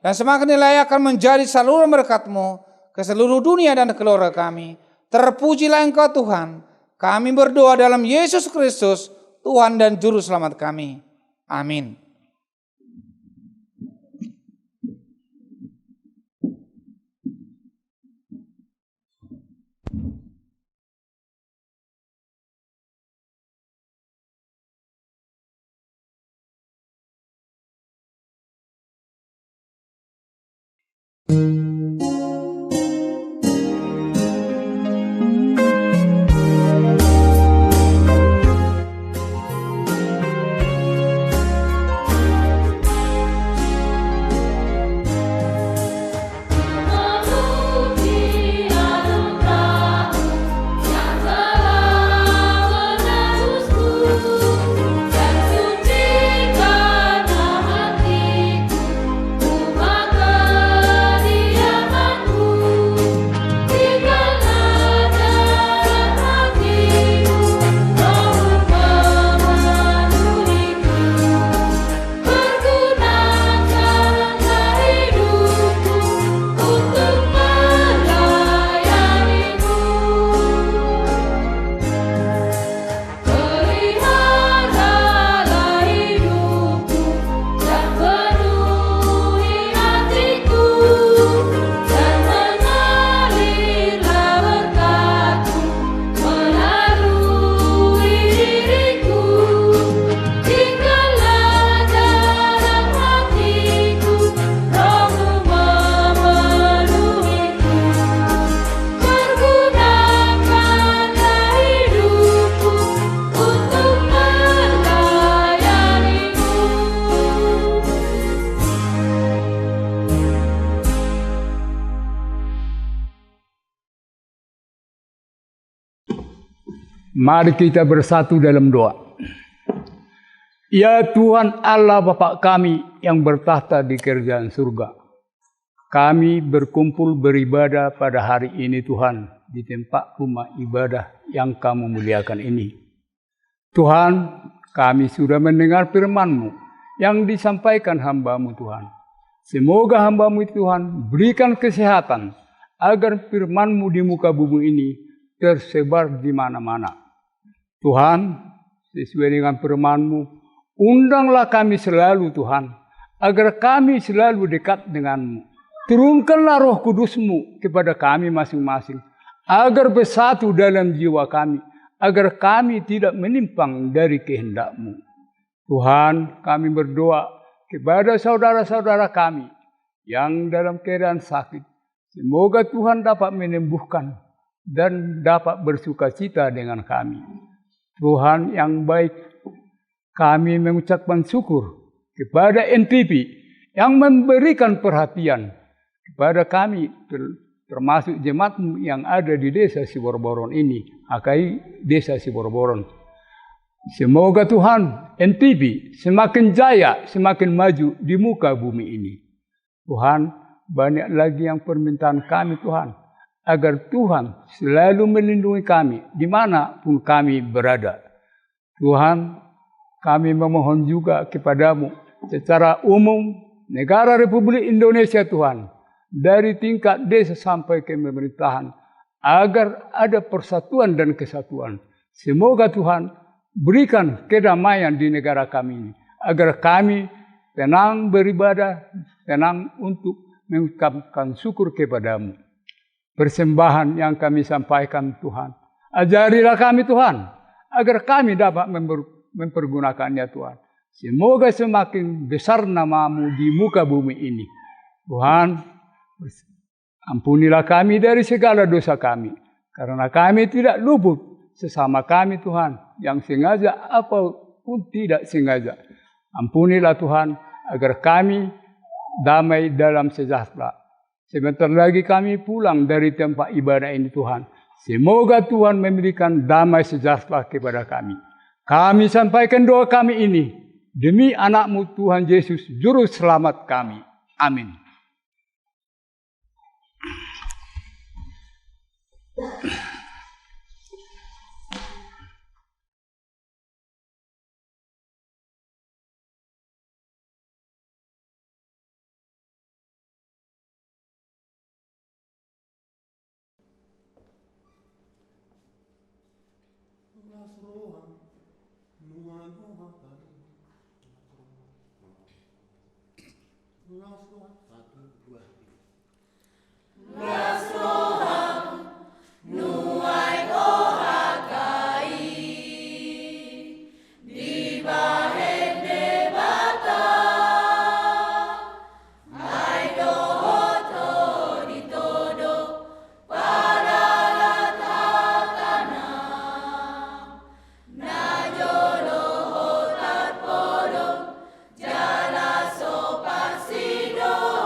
dan semakin dilayakkan menjadi saluran berkat-Mu ke seluruh dunia dan keluarga kami. Terpujilah Engkau Tuhan. Kami berdoa dalam Yesus Kristus, Tuhan dan Juru Selamat kami. Amin. Mari kita bersatu dalam doa. Ya Tuhan Allah Bapa kami yang bertahta di kerajaan surga. Kami berkumpul beribadah pada hari ini Tuhan di tempat rumah ibadah yang Kamu muliakan ini. Tuhan, kami sudah mendengar firman-Mu yang disampaikan hamba-Mu Tuhan. Semoga hamba-Mu Tuhan berikan kesehatan agar firman-Mu di muka bumi ini tersebar di mana-mana. Tuhan, sesuai dengan firman-Mu, undanglah kami selalu Tuhan, agar kami selalu dekat dengan-Mu. Turunkanlah Roh Kudus-Mu kepada kami masing-masing, agar bersatu dalam jiwa kami, agar kami tidak menyimpang dari kehendak-Mu. Tuhan, kami berdoa kepada saudara-saudara kami yang dalam keadaan sakit. Semoga Tuhan dapat menyembuhkan dan dapat bersukacita dengan kami. Tuhan yang baik, kami mengucapkan syukur kepada NTP yang memberikan perhatian kepada kami, termasuk jemaat-Mu yang ada di desa Siborboron ini, AKI Desa Siborboron. Semoga Tuhan NTP semakin jaya, semakin maju di muka bumi ini. Tuhan, banyak lagi yang permintaan kami Tuhan, agar Tuhan selalu melindungi kami dimanapun kami berada. Tuhan, kami memohon juga kepada-Mu secara umum negara Republik Indonesia Tuhan, dari tingkat desa sampai ke pemerintahan, agar ada persatuan dan kesatuan. Semoga Tuhan berikan kedamaian di negara kami ini, agar kami tenang beribadah, tenang untuk mengucapkan syukur kepadamu. Persembahan yang kami sampaikan Tuhan, ajarilah kami Tuhan, agar kami dapat mempergunakannya Tuhan. Semoga semakin besar namamu di muka bumi ini. Tuhan, ampunilah kami dari segala dosa kami, karena kami tidak luput sesama kami Tuhan, yang sengaja ataupun tidak sengaja. Ampunilah Tuhan, agar kami damai dalam sejahtera. Sebentar lagi kami pulang dari tempat ibadah ini Tuhan. Semoga Tuhan memberikan damai sejahtera kepada kami. Kami sampaikan doa kami ini demi anak-Mu Tuhan Yesus, Juru Selamat kami. Amin. Jala sopa sido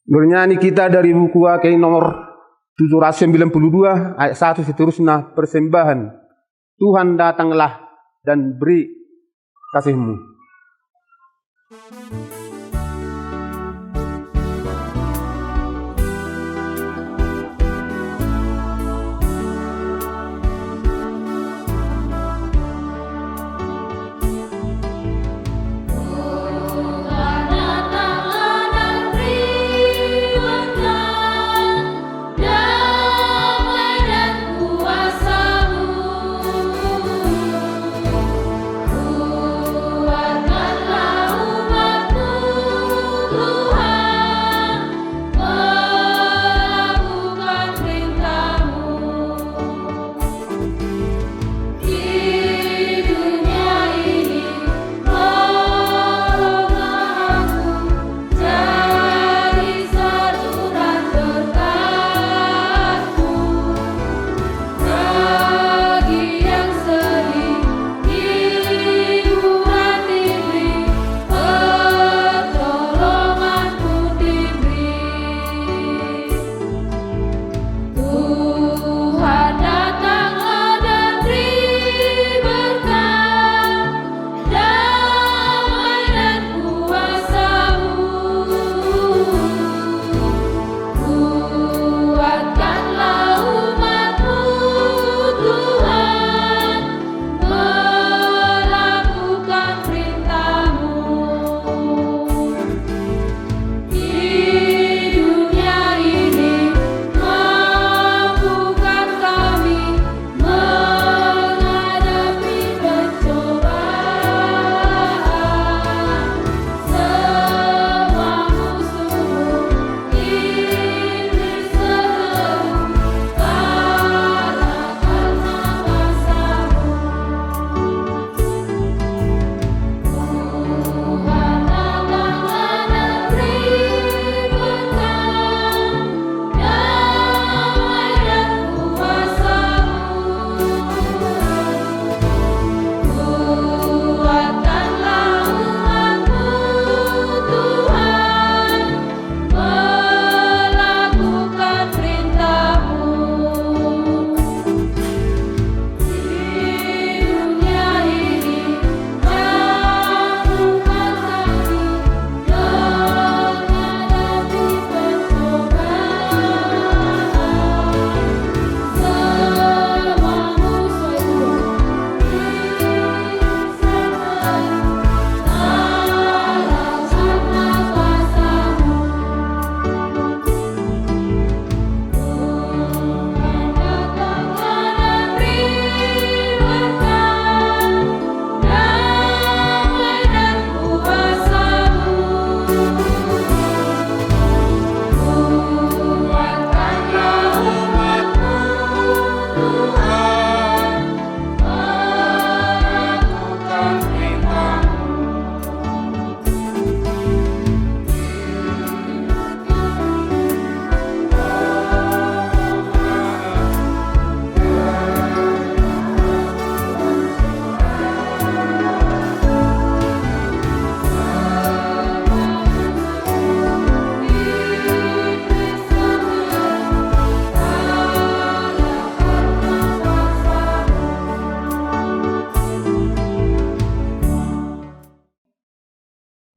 Bernyanyi kita dari buku Hakai nomor 792 ayat 1 seterusnya, persembahan. Tuhan datanglah dan beri kasih-Mu.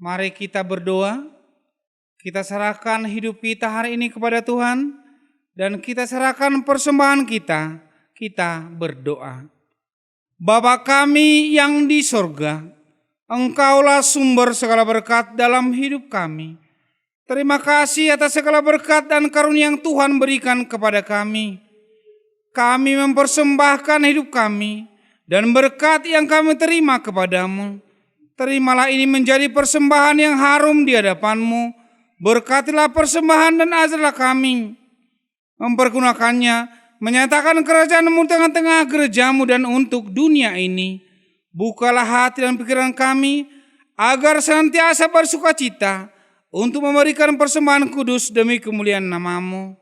Mari kita berdoa, kita serahkan hidup kita hari ini kepada Tuhan, dan kita serahkan persembahan kita berdoa. Bapa kami yang di sorga, Engkaulah sumber segala berkat dalam hidup kami. Terima kasih atas segala berkat dan karunia yang Tuhan berikan kepada kami. Kami mempersembahkan hidup kami dan berkat yang kami terima kepadamu. Terimalah ini menjadi persembahan yang harum di hadapan-Mu. Berkatilah persembahan dan ajarlah kami mempergunakannya, menyatakan kerajaan-Mu di tengah-tengah gereja-Mu dan untuk dunia ini. Bukalah hati dan pikiran kami, agar senantiasa bersukacita untuk memberikan persembahan kudus demi kemuliaan nama-Mu.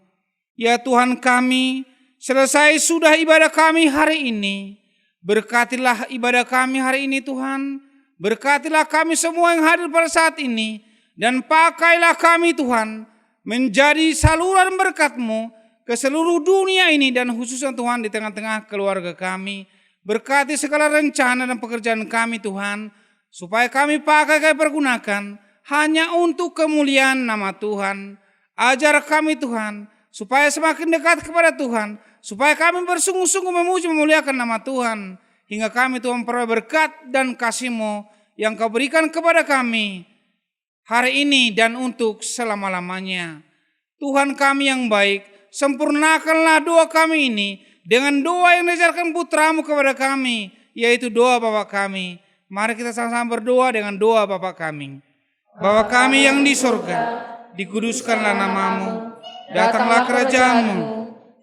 Ya Tuhan kami, selesai sudah ibadah kami hari ini. Berkatilah ibadah kami hari ini Tuhan. Berkatilah kami semua yang hadir pada saat ini. Dan pakailah kami Tuhan menjadi saluran berkat-Mu ke seluruh dunia ini dan khususnya Tuhan di tengah-tengah keluarga kami. Berkati segala rencana dan pekerjaan kami Tuhan, supaya kami pakai pergunakan hanya untuk kemuliaan nama Tuhan. Ajar kami Tuhan, supaya semakin dekat kepada Tuhan, supaya kami bersungguh-sungguh memuji memuliakan nama Tuhan, hingga kami Tuhan peroleh berkat dan kasih-Mu yang Kau berikan kepada kami hari ini dan untuk selama-lamanya. Tuhan kami yang baik, sempurnakanlah doa kami ini dengan doa yang diajarkan putra-Mu kepada kami, yaitu doa Bapa kami. Mari kita sama-sama berdoa dengan doa Bapa kami. Bapa kami yang di surga, dikuduskanlah nama-Mu, datanglah kerajaan-Mu,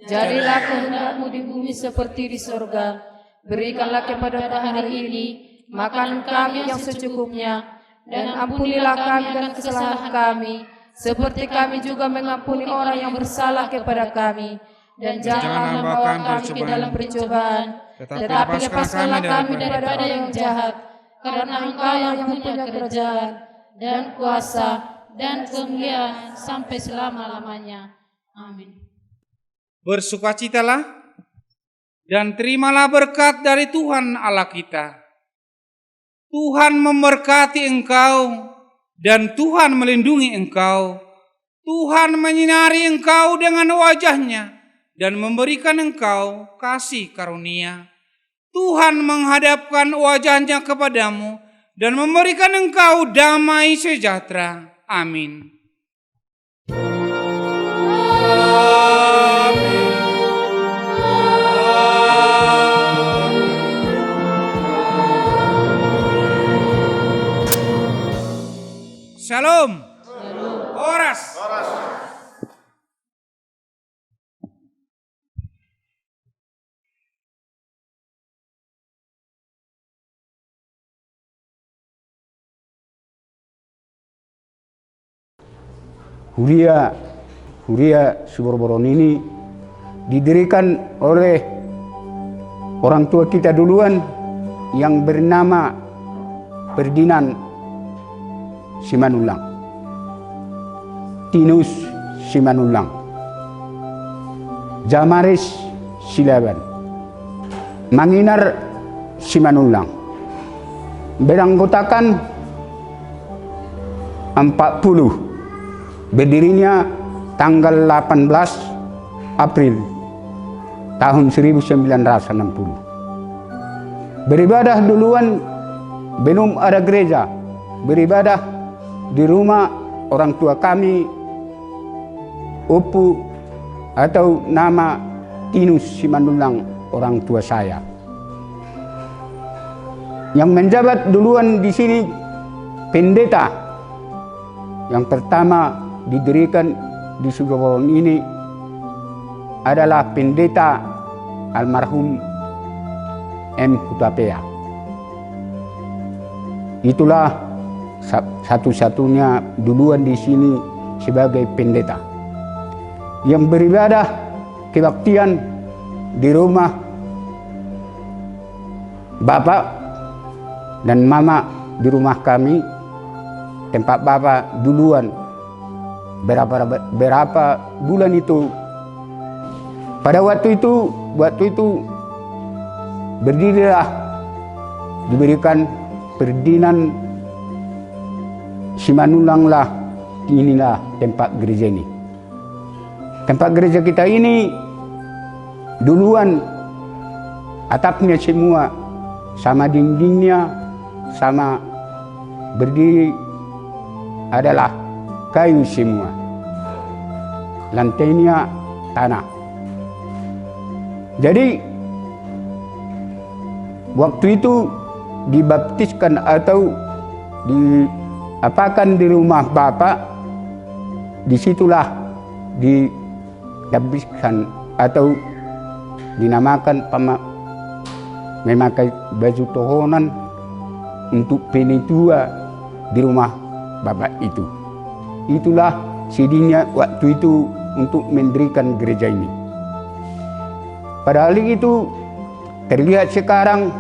jadilah kehendak-Mu di bumi seperti di surga. Berikanlah kepada hari ini makanan kami yang secukupnya, dan ampunilah kami dan kesalahan kami, seperti kami juga mengampuni orang yang bersalah kepada kami. Dan janganlah membawa kami ke dalam percobaan, tetapi lepaskanlah kami daripada yang jahat, karena Engkau yang punya kerajaan dan kuasa dan kemuliaan sampai selama-lamanya. Amin. Bersukacitalah dan terimalah berkat dari Tuhan Allah kita. Tuhan memberkati engkau dan Tuhan melindungi engkau. Tuhan menyinari engkau dengan wajah-Nya dan memberikan engkau kasih karunia. Tuhan menghadapkan wajah-Nya kepadamu dan memberikan engkau damai sejahtera. Amin. Shalom. Horas. Huria Suborboron ini didirikan oleh orang tua kita duluan yang bernama Ferdinand Simanulang, Tinus Simanulang, Jamaris Silaban, Manginar Simanulang, beranggotakan 40. Berdirinya tanggal 18 April tahun 1960. Beribadah duluan belum ada gereja. Beribadah di rumah orang tua kami, Opu atau nama Tinus Simanulang orang tua saya. Yang menjabat duluan di sini pendeta. Yang pertama didirikan di Suborboron ini adalah pendeta almarhum M. Hutapea. Itulah satu-satunya duluan di sini sebagai pendeta yang beribadah kebaktian di rumah Bapak dan Mama, di rumah kami, tempat Bapak duluan berapa bulan itu. Pada waktu itu berdirilah, diberikan Ferdinand Simanulang lah, inilah tempat gereja ini. Tempat gereja kita ini duluan atapnya semua sama dindingnya sama berdiri adalah kayu semua, lantainya tanah. Jadi waktu itu dibaptiskan atau diapakan di rumah Bapak, disitulah dibaptiskan atau dinamakan memakai baju tohonan untuk penitua di rumah Bapak itu. Itulah sidinya waktu itu untuk mendirikan gereja ini. Padahal itu terlihat sekarang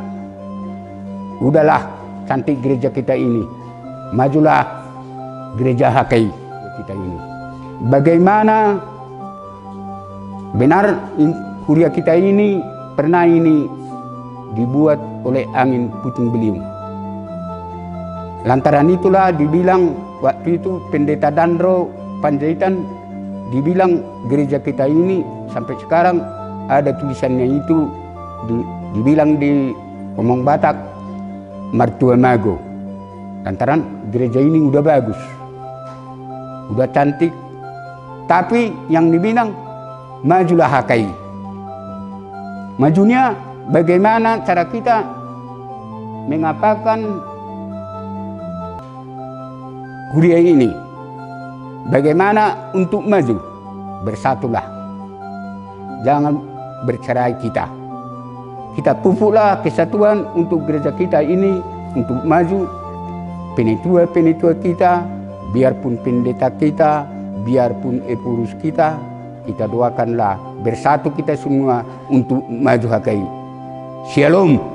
udahlah cantik gereja kita ini. Majulah gereja HKI kita ini. bagaimana benar kuliah kita ini pernah ini dibuat oleh angin puting beliung. Lantaran itulah dibilang waktu itu Pendeta Dandro Panjaitan dibilang gereja kita ini sampai sekarang ada tulisannya itu dibilang di Omong Batak Martua Mago. Lantaran gereja ini udah bagus, udah cantik, tapi yang dibilang majulah HKI. Majunya bagaimana cara kita mengapakan kuliah ini? Bagaimana untuk maju? Bersatulah, jangan bercerai kita. Kita pupuklah kesatuan untuk gereja kita ini untuk maju. Penetua-penetua kita, biarpun pendeta kita, biarpun epurus kita doakanlah bersatu kita semua untuk maju HKI. Shalom.